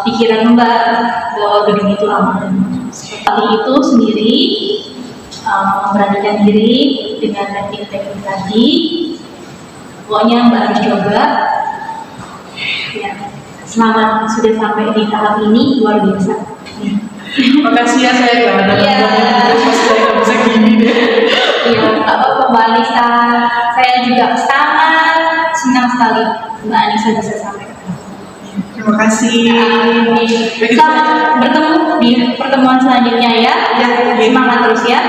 pikiran Mbak bahwa gedung itu aman. Seperti itu sendiri, memberanikan diri dengan teknik-teknik tadi. Pokoknya Mbak harus coba. Ya, semangat sudah sampai di tahap ini luar biasa. Makasih ya, saya gak ada saya gak bisa gini deh. Iya, nggak apa-apa Mbak Anissa. Saya juga sangat senang sekali Mbak Anissa bisa sampai ke sini. Terima kasih. Selamat bertemu di pertemuan selanjutnya ya. Semangat terus ya.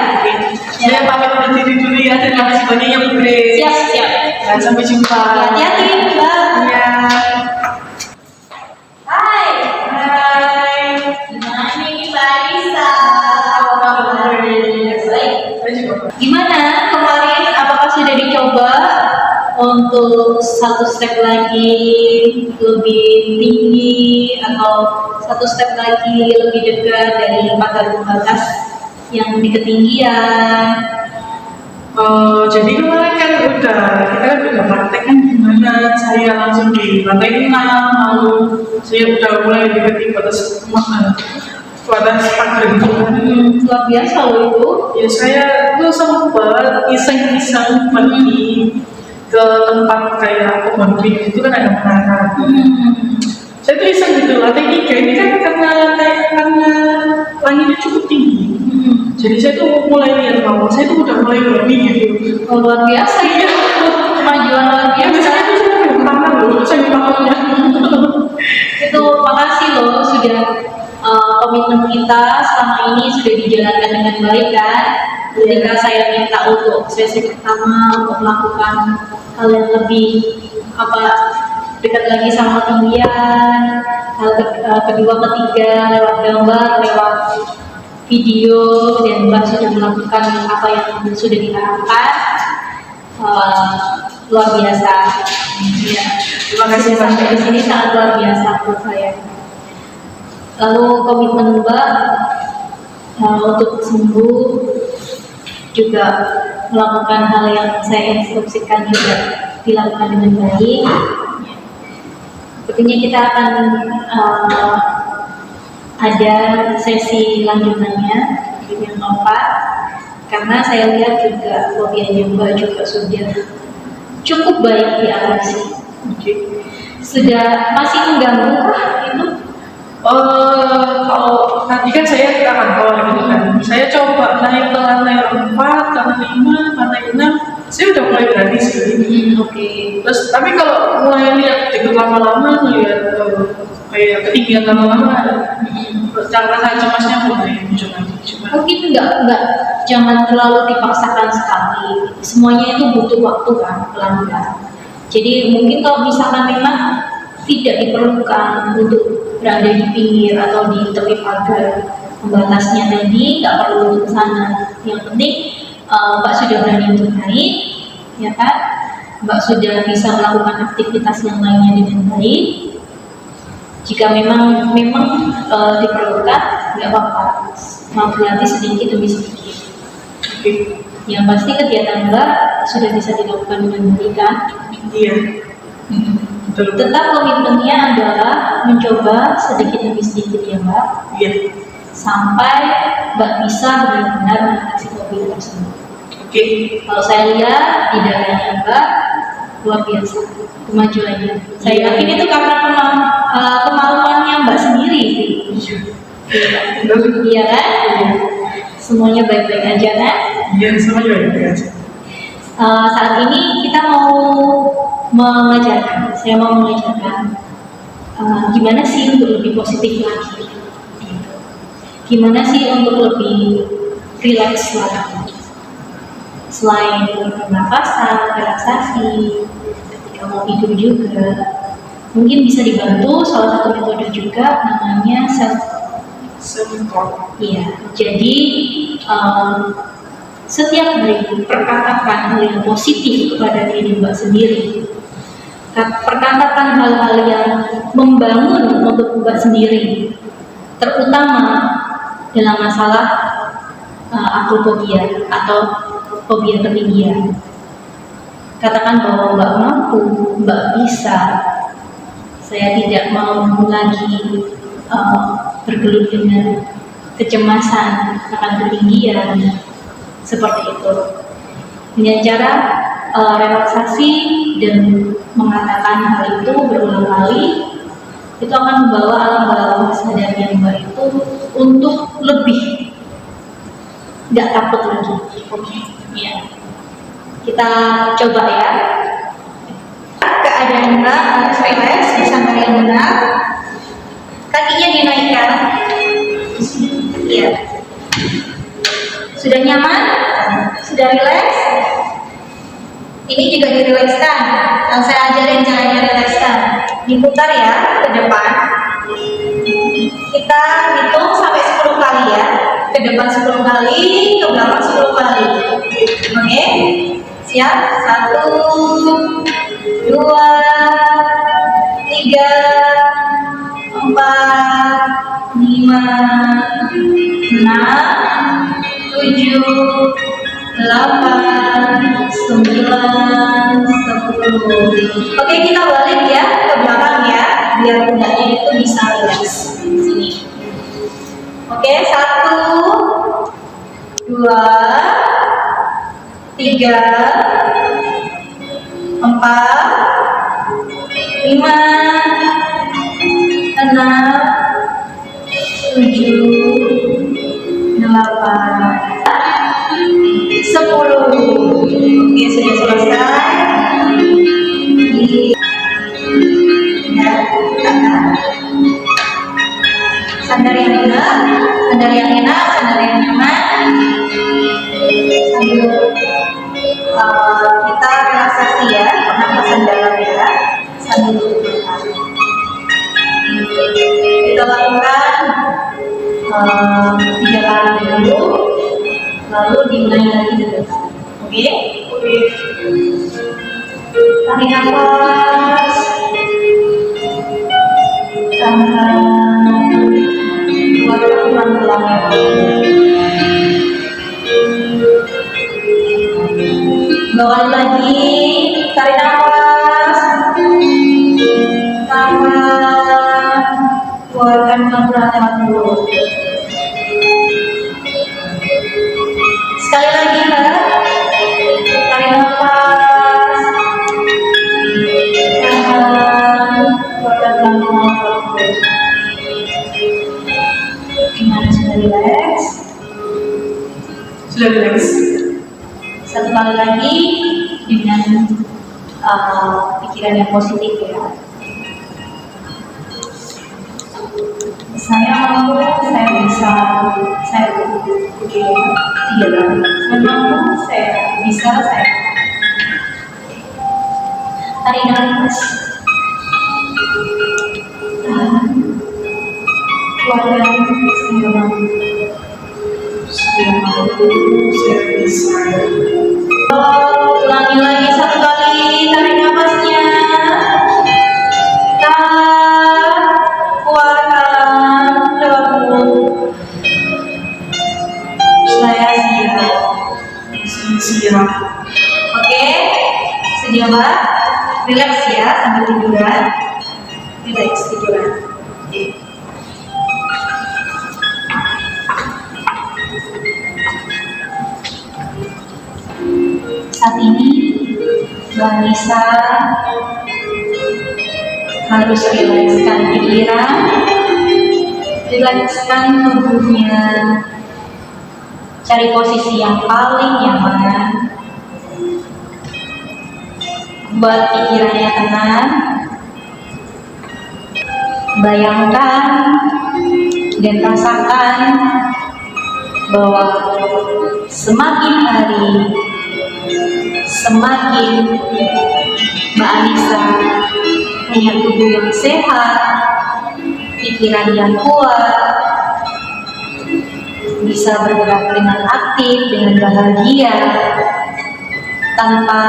Saya pamit undur diri dulu ya. Terima kasih banyak ya Bu Grace. Siap. Dan sampai jumpa. Hati-hati Mbak. Ya. Hai. Hai. Gimana nih Mbak Anissa? Baik. Saya juga. Gimana kemarin? Apakah sudah dicoba untuk satu step lagi lebih tinggi atau satu step lagi lebih dekat dari pagar pembatas yang di ketinggian? Jadi kemarin kan kita kan udah praktek kan gimana saya langsung di lantai 6, lalu saya udah mulai deketin batas pagar itu kan. Luar biasa loh itu. Ya saya tuh sempat iseng-iseng pergi ke tempat kayak kebun binatang itu kan ada menara. Saya tuh iseng gitu, lantai 3 ini kan karena langitnya cukup tinggi. Jadi saya tuh mulai lihat bawah, saya tuh udah mulai berani gitu. Oh, luar biasa ya. Kemajuan luar biasa. Saya tuh sudah tangan loh, saya takutnya. Itu makasih loh sudah komitmen kita selama ini sudah dijalankan dengan baik kan. Ketika saya minta untuk sesi pertama untuk melakukan hal yang lebih dekat lagi sama ketinggian, hal kedua ketiga lewat gambar, lewat video, dan Mbak sudah melakukan apa yang sudah diharapkan. Luar biasa. Ya. Terima kasih Sampai di sini sangat luar biasa buat saya. Lalu komitmen Mbak untuk sembuh, juga melakukan hal yang saya instruksikan juga dilakukan dengan baik. Sepertinya kita akan ada sesi lanjutannya yang keempat, karena saya lihat juga fobianya Mbak juga sudah cukup baik diatasi. Sudah masih mengganggu kah itu? Kalau tadi kan saya awal gitu kan, saya coba naik ke lantai 4, lantai 5, lantai 6, saya udah mulai berani sih. Terus tapi kalau mulai lihat deket lama-lama, ngeliat kayak ketinggian lama-lama, rasa cemasnya mulai muncul lagi. Mungkin enggak, jangan terlalu dipaksakan sekali. Semuanya itu butuh waktu kan, pelan-pelan. Jadi mungkin kalau misalkan memang tidak diperlukan untuk berada di pinggir atau di tepi pagar pembatasnya tadi, nggak perlu untuk ke sana. Yang penting Mbak sudah berani untuk naik, ya kan? Mbak sudah bisa melakukan aktivitas yang lainnya dengan baik. Jika memang diperlukan, nggak apa-apa, mau berlatih sedikit demi sedikit. Yang pasti kegiatan Mbak sudah bisa dilakukan dengan baik kan? Iya. Betul. Tetap komitmennya adalah mencoba sedikit demi sedikit ya Mbak, Iya. sampai Mbak bisa benar-benar mengatasi hobi tersebut. Oke. Kalau saya lihat di daerahnya Mbak luar biasa kemajuannya. Saya yakin itu karena kemampuannya Mbak sendiri sih. Iya kan? Semuanya baik-baik aja kan? Iya, semuanya baik-baik aja. Saat ini kita saya mau mengajarkan gimana sih untuk lebih positif lagi, gimana sih untuk lebih rileks lagi. Selain pernafasan, relaksasi, ketika mau tidur juga, mungkin bisa dibantu salah satu metode juga namanya Self-talk. Iya, jadi setiap hari perkatakan hal yang positif kepada diri Mbak sendiri. Perkatakan hal-hal yang membangun untuk Mbak sendiri, terutama dalam masalah akrofobia atau fobia ketinggian. Katakan bahwa Mbak mampu, Mbak bisa. Saya tidak mau lagi bergelut dengan kecemasan akan ketinggian seperti itu. Dengan cara relaksasi dan mengatakan hal itu berulang kali, itu akan membawa alam bawah sadar yang Mbak itu untuk lebih nggak takut lagi. Oke, ya. Kita coba ya. Keadaan Mbak harus relax, bersandar yang benar. Kakinya dinaikkan. Iya. Sudah nyaman? Sudah rileks? Ini juga dirilekskan. Yang saya ajarin caranya rilekskan. Diputar ya ke depan. Kita hitung sampai 10 kali ya. Ke depan 10 kali, ke belakang 10 kali. Oke? Siap? 1, 2, 3, 4, 5, 6, 7, 8, 9, 10. Oke, kita balik ya ke belakang ya, biar pundaknya itu bisa relax di sini. Oke, 1, 2, 3, 4, 5, 6, 7, 8, 10. Oke, sudah selesai. Sandar yang enak, sandar yang enak, sandar yang nyaman. Sambil kita relaksasi ya, pernapasan dalam ya, sambil bergerak. Kita lakukan 3 kali dulu, lalu dimulai lagi dengan oke? Tarik nafas, tahan, keluarkan pelan-pelan. Bawa lagi, tarik nafas, tahan, keluarkan pelan-pelan lewat mulut. Sekali lagi Mbak, tarik nafas, tahan, keluarkan pelan-pelan lewat mulut. Gimana, sudah relax? Sudah relax. Satu kali lagi dengan pikiran yang positif ya. Saya mampu, saya bisa, saya oke ya. 3 kali. Saya mampu, saya bisa, saya. Tarik nafas. Tahan. Keluarkan, saya mampu. Saya mampu, saya bisa. Ulangi lagi 1 kali. Coba relax ya sambil tiduran. Relax tiduran. Oke. Saat ini Mbak Nisa harus rilekskan pikiran, rilekskan tubuhnya, cari posisi yang paling nyaman, buat pikirannya tenang. Bayangkan dan rasakan bahwa semakin hari semakin Mbak Anissa punya tubuh yang sehat, pikiran yang kuat, bisa bergerak dengan aktif, dengan bahagia, tanpa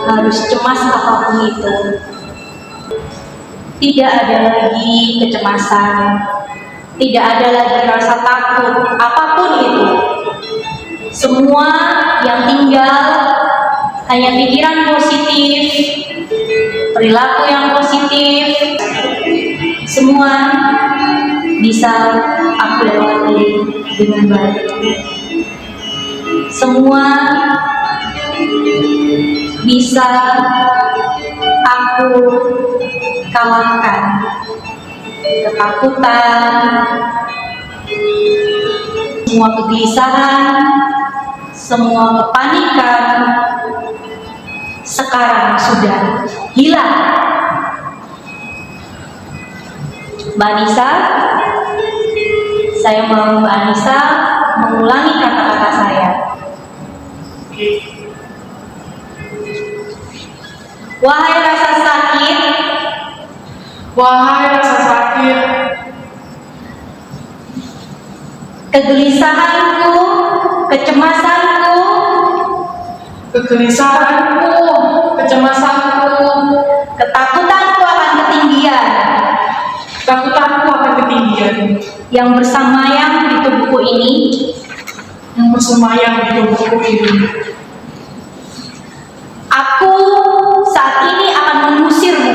harus cemas apapun itu. Tidak ada lagi kecemasan, tidak ada lagi rasa takut, apapun itu. Semua yang tinggal hanya pikiran positif, perilaku yang positif. Semua bisa aku lewati dengan baik. Semua bisa aku kalahkan. Ketakutan, semua kegelisahan, semua kepanikan sekarang sudah hilang. Mbak Anissa, saya mau Mbak Anissa mengulangi kata-kata saya. Wahai rasa sakit, Wahai rasa sakit, kegelisahanku, kecemasanku, kegelisahanku, kecemasanku, ketakutanku akan ketinggian ketakutanku akan ketinggian yang bersamayang di tubuhku ini, yang bersemayam di tubuhku ini. aku saat ini akan mengusirmu.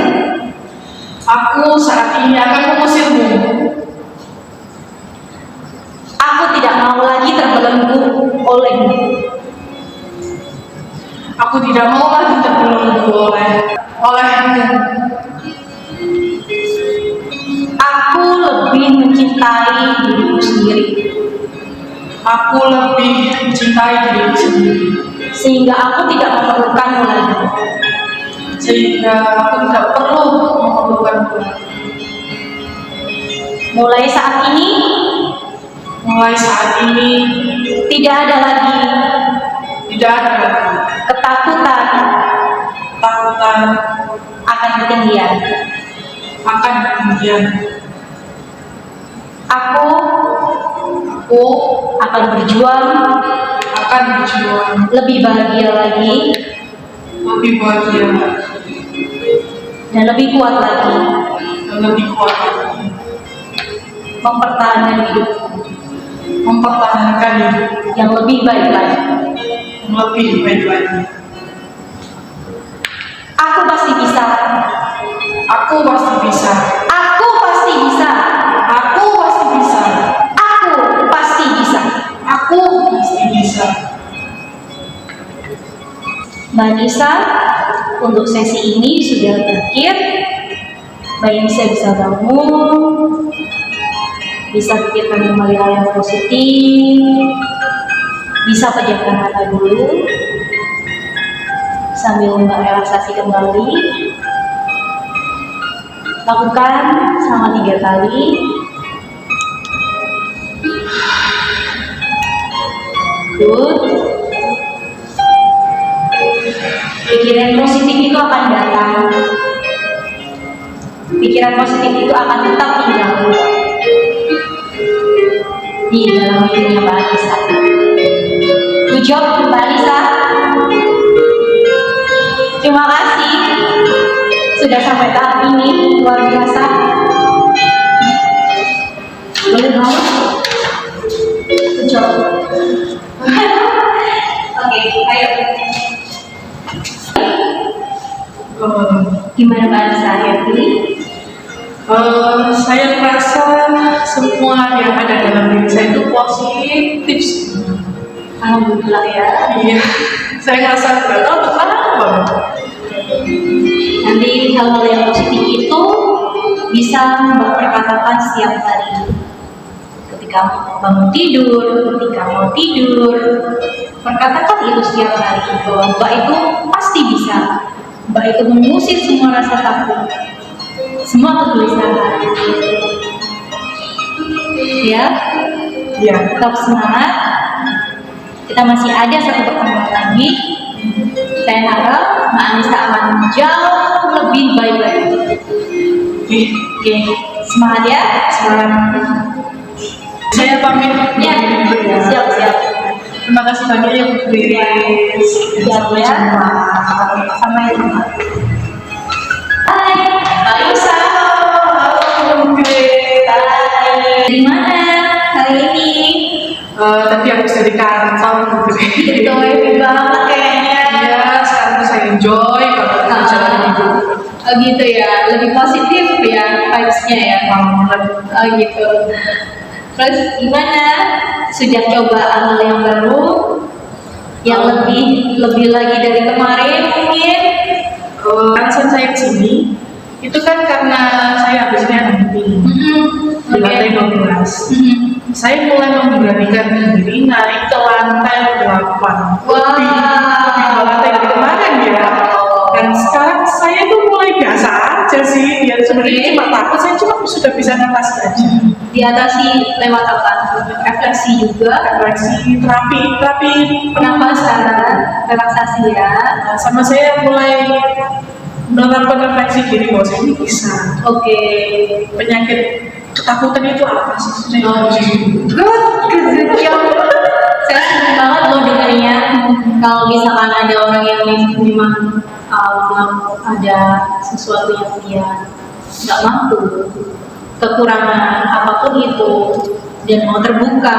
Aku saat ini akan mengusirmu. Aku tidak mau lagi terbelenggu olehmu. Aku tidak mau lagi terbelenggu olehmu. Aku lebih mencintai diriku sendiri, Aku lebih mencintai diriku sendiri, sehingga aku tidak memerlukanmu lagi. sehingga aku tidak perlu memerlukanmu. Mulai saat ini, tidak ada lagi ketakutan akan ketinggian. Aku akan berjuang lebih bahagia lagi dan lebih kuat lagi, mempertahankan hidupku yang lebih baik lagi. Aku pasti bisa. Aku pasti bisa. Aku pasti bisa. Aku pasti bisa. Aku pasti bisa. Aku pasti bisa. Mbak Nisa, untuk sesi ini sudah berakhir. Mbak Nisa bisa bangun, bisa pikirkan kembali hal yang positif, bisa pejamkan mata dulu sambil Mbak relaksasi kembali. Lakukan selama 3 kali. Good. Pikiran positif itu akan datang. Pikiran positif itu akan tetap tinggal di dalam hidupnya Mbak Anissa. Good job Mbak Anissa. Terima kasih sudah sampai tahap ini, luar biasa. Boleh dong? Good job. Oke, ayo. Eh, Gimana Mbak Anissa, happy? saya merasa semua yang ada dalam diri saya itu positif. Alhamdulillah ya. Iya, saya ngerasa nggak tahu tenang banget. Nanti hal-hal yang positif itu bisa Mbak perkatakan setiap hari. Ketika bangun tidur, ketika mau tidur, perkatakan itu setiap hari bahwa Mbak itu pasti bisa. Mbak itu mengusir semua rasa takut, semua kegelisahan. Ya, Iya. tetap semangat. Kita masih ada satu pertemuan lagi. Saya harap Mbak Anissa akan jauh lebih baik lagi. Oke, semangat ya. Semangat. Saya pamit. Ya, siap. Terima kasih banyak ya Bu Grace. Siap Sampai ya. jumpa. Sampai jumpa. Hai, Mbak Anissa. Halo Bu Grace. Hai. Dari mana hari ini? Tadi habis dari kantor Bu Grace. Gitu, happy banget kayaknya. Iya, sekarang tuh saya enjoy banget perjalanan Ibu. Oh gitu ya, lebih positif ya vibes-nya ya. Banget. Oh gitu. Terus gimana? Sudah coba hal yang baru? Yang lebih lagi dari kemarin mungkin? Alasan saya kesini itu kan karena saya habisnya ada meeting di lantai 12. Saya mulai memberanikan diri naik ke lantai 8. Lebih lantai dari kemarin ya. Dan sekarang saya tuh mulai biasa aja sih. Ya sebenarnya cuma takut, saya cuma sudah bisa ngatasi aja. Diatasi lewat apa? Refleksi juga, Refleksi, terapi pernapasan, relaksasi ya. Nah, sama saya mulai menerapkan refleksi diri bahwa saya ini bisa. Oke. Penyakit ketakutan itu apa sih? Good job. Saya senang banget loh dengarnya. Kalau misalkan ada orang yang memang ada sesuatu yang dia nggak mampu, kekurangan apapun itu, dan mau terbuka,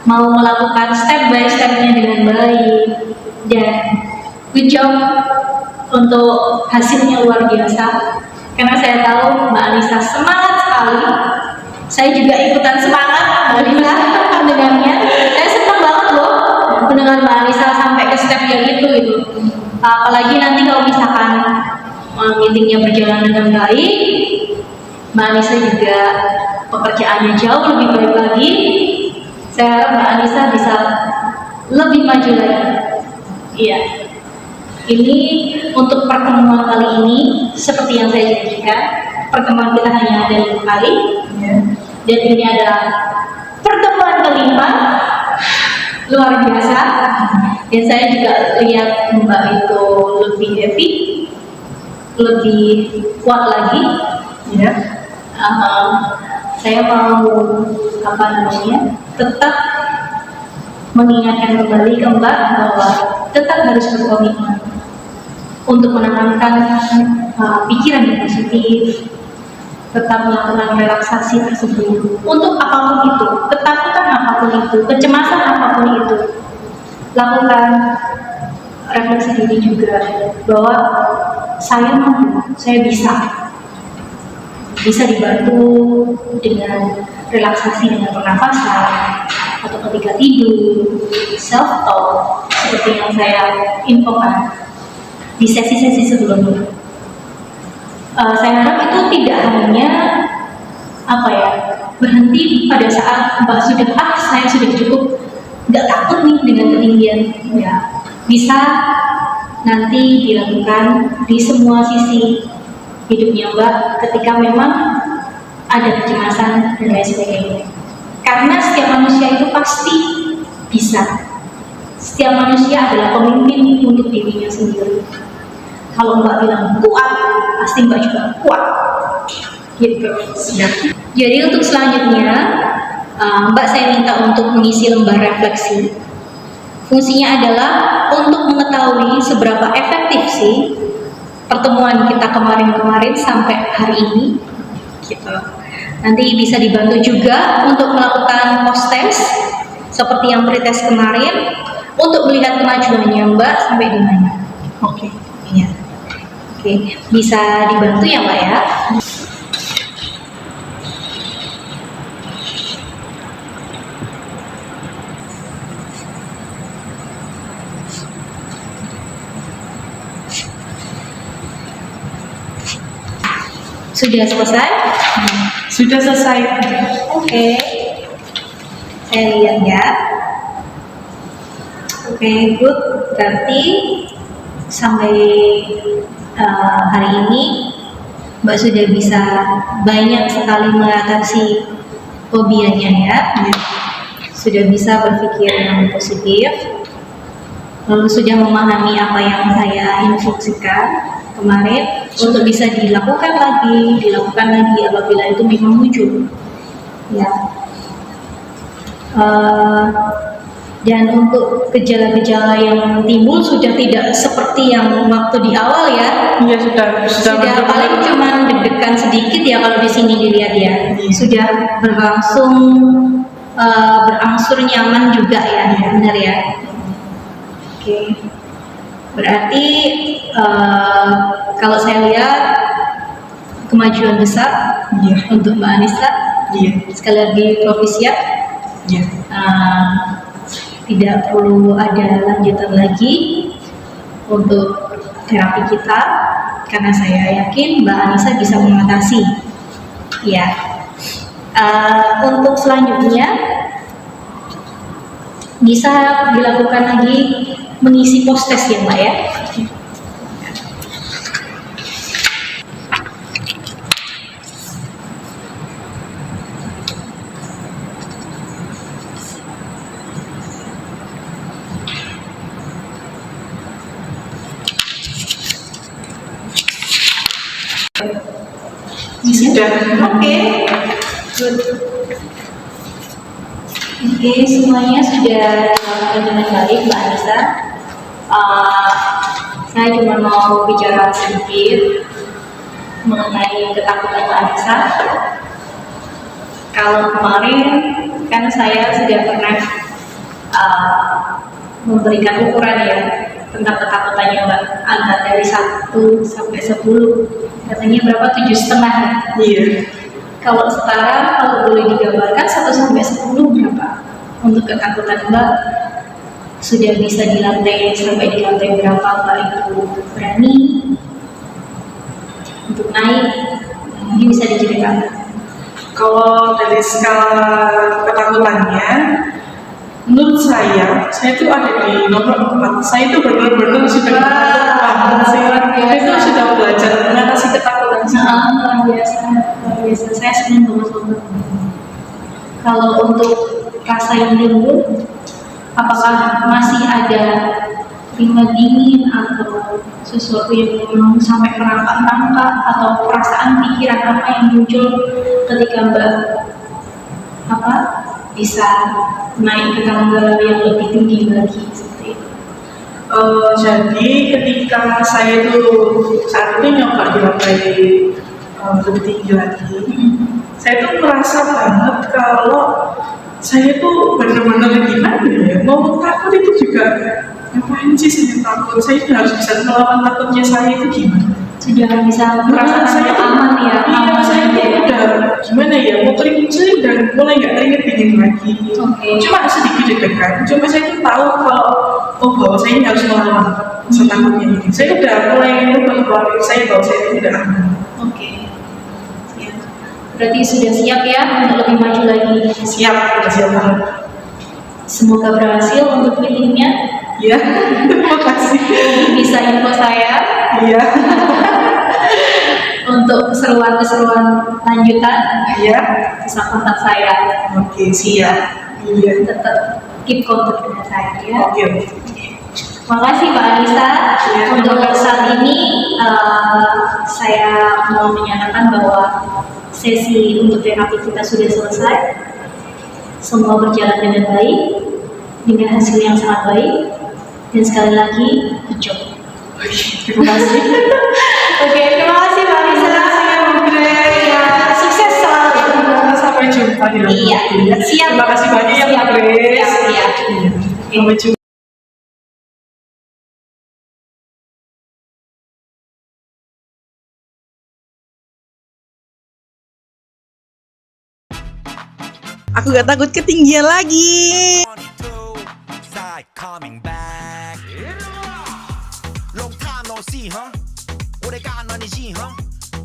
mau melakukan step by stepnya dengan baik, dan good job untuk hasilnya luar biasa. Karena saya tahu Mbak Anissa semangat sekali. Saya juga ikutan semangat Mbak Anissa mendengarnya. Saya senang banget loh mendengar Mbak Anissa sampai ke step yang itu gitu. Apalagi nanti kalau misalkan meetingnya berjalan dengan baik, Mbak Anissa juga pekerjaannya jauh lebih baik lagi. Saya harap Mbak Anissa bisa lebih maju lagi. Iya. Ini untuk pertemuan kali ini, seperti yang saya janjikan, pertemuan kita hanya ada 5 kali, dan ini adalah pertemuan kelima, luar biasa. Dan saya juga lihat Mbak itu lebih happy, lebih kuat lagi. Ya, saya mau tetap mengingatkan kembali ke Mbak bahwa tetap harus berkomitmen untuk menanamkan pikiran yang positif, tetap melakukan relaksasi tersebut untuk apapun itu, ketakutan apapun itu, kecemasan apapun itu, lakukan refleksi diri juga bahwa saya mampu, saya bisa dibantu dengan relaksasi dengan pernafasan atau ketika tidur, self talk seperti yang saya infokan di sesi-sesi sebelumnya. Saya harap itu tidak hanya berhenti pada saat Mbak saya sudah cukup, nggak takut nih dengan ketinggian. Ya, bisa nanti dilakukan di semua sisi hidupnya Mbak ketika memang ada kecemasan dan lain sebagainya. Karena setiap manusia itu pasti bisa. Setiap manusia adalah pemimpin untuk dirinya sendiri. Kalau Mbak bilang kuat, pasti Mbak juga kuat. Gitu. Jadi untuk selanjutnya, Mbak saya minta untuk mengisi lembar refleksi. Fungsinya adalah untuk mengetahui seberapa efektif sih pertemuan kita kemarin sampai hari ini. Gitu. Nanti bisa dibantu juga untuk melakukan post-test seperti yang pretest kemarin untuk melihat kemajuannya Mbak sampai di mana. Oke. Iya. Oke, bisa dibantu ya Mbak ya? Sudah selesai? Sudah selesai. Oke, saya lihat ya. Oke, good. Berarti sampai hari ini Mbak sudah bisa banyak sekali mengatasi fobianya ya. Sudah bisa berpikir yang positif. Lalu sudah memahami apa yang saya instruksikan kemarin untuk bisa dilakukan lagi apabila itu memang muncul. Ya. Dan untuk gejala-gejala yang timbul sudah tidak seperti yang waktu di awal ya. Iya, sudah Paling cuma deg-degan sedikit ya kalau di sini dilihat ya. Sudah berangsur nyaman juga ya, benar ya. Oke. Berarti kalau saya lihat kemajuan besar untuk Mbak Anissa. Sekali lagi Prof siap. Tidak perlu ada lanjutan lagi untuk terapi kita karena saya yakin Mbak Anissa bisa mengatasi. Ya. Untuk selanjutnya bisa dilakukan lagi mengisi post test ya Mbak ya. Sudah. Oke. Good. Oke, semuanya sudah dilakukan dengan baik Mbak Anissa. Saya cuma mau bicara sedikit mengenai ketakutan Mbak Anissa. Kalau kemarin kan saya sudah pernah memberikan ukuran ya tentang ketakutannya Mbak, angka dari 1 sampai 10, katanya berapa? 7,5 ya? Iya. Kalau sekarang, kalau boleh digambarkan 1 sampai 10 berapa? Untuk ketakutan Mbak, sudah bisa sampai di lantai berapa Mbak itu berani untuk naik? Ini bisa diceritakan. Kalau dari skala ketakutannya, menurut saya itu ada di nomor 4. Saya itu benar-benar sudah ketakutan. Saya itu sudah belajar mengatasi ketakutan saya. Luar biasa. Saya senang banget. Kalau untuk rasa yang timbul, apakah masih ada keringat dingin atau sesuatu yang memang sampai merangkak-rangkak atau perasaan pikiran apa yang muncul ketika Mbak bisa naik ke tangga yang lebih tinggi lagi seperti itu? Jadi ketika saya itu saat ini nyoba di lantai lebih tinggi lagi, saya tuh merasa banget kalau saya tuh benar-benar gimana ya, mau takut itu juga ngapain sih saya takut, saya juga harus bisa melawan takutnya saya itu gimana. Sudah bisa merasakan saya tuh aman ya? Iya, saya tuh udah gimana ya, mau keringet saya udah mulai nggak keringet dingin lagi. Cuma sedikit deg-degan, cuma saya tuh tahu kalau bahwa saya harus melawan rasa takutnya ini. Saya udah mulai merubah saya bahwa saya itu udah aman. Siap. Berarti sudah siap ya untuk lebih maju lagi? Siap banget. Semoga berhasil untuk meetingnya. Iya, terima kasih. Bisa info saya. Iya. Untuk keseruan-keseruan lanjutan, Iya. bisa kontak saya. Oke, siap. Iya. Tetap keep kontak dengan saya ya. Oke. Makasih Mbak Anissa. Ya, Untuk saat ini saya mau menyatakan bahwa sesi untuk terapi kita sudah selesai. Semua berjalan dengan baik, dengan hasil yang sangat baik. Dan sekali lagi, good job. Terima kasih. Oke, terima kasih Mbak Anissa. Ya, sukses selalu. Sampai jumpa di Iya, siap. Terima kasih banyak ya Mbak Grace. Siap. Sampai jumpa. Aku gak takut ketinggian lagi. 22 side coming back long time no see huh 오래간 아니지 huh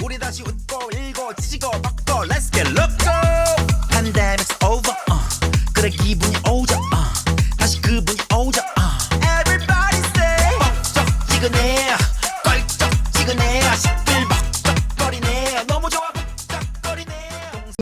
우리 다시 웃고 일고 지지고 바꾸고 let's get loco pandemic's over 그래 기분이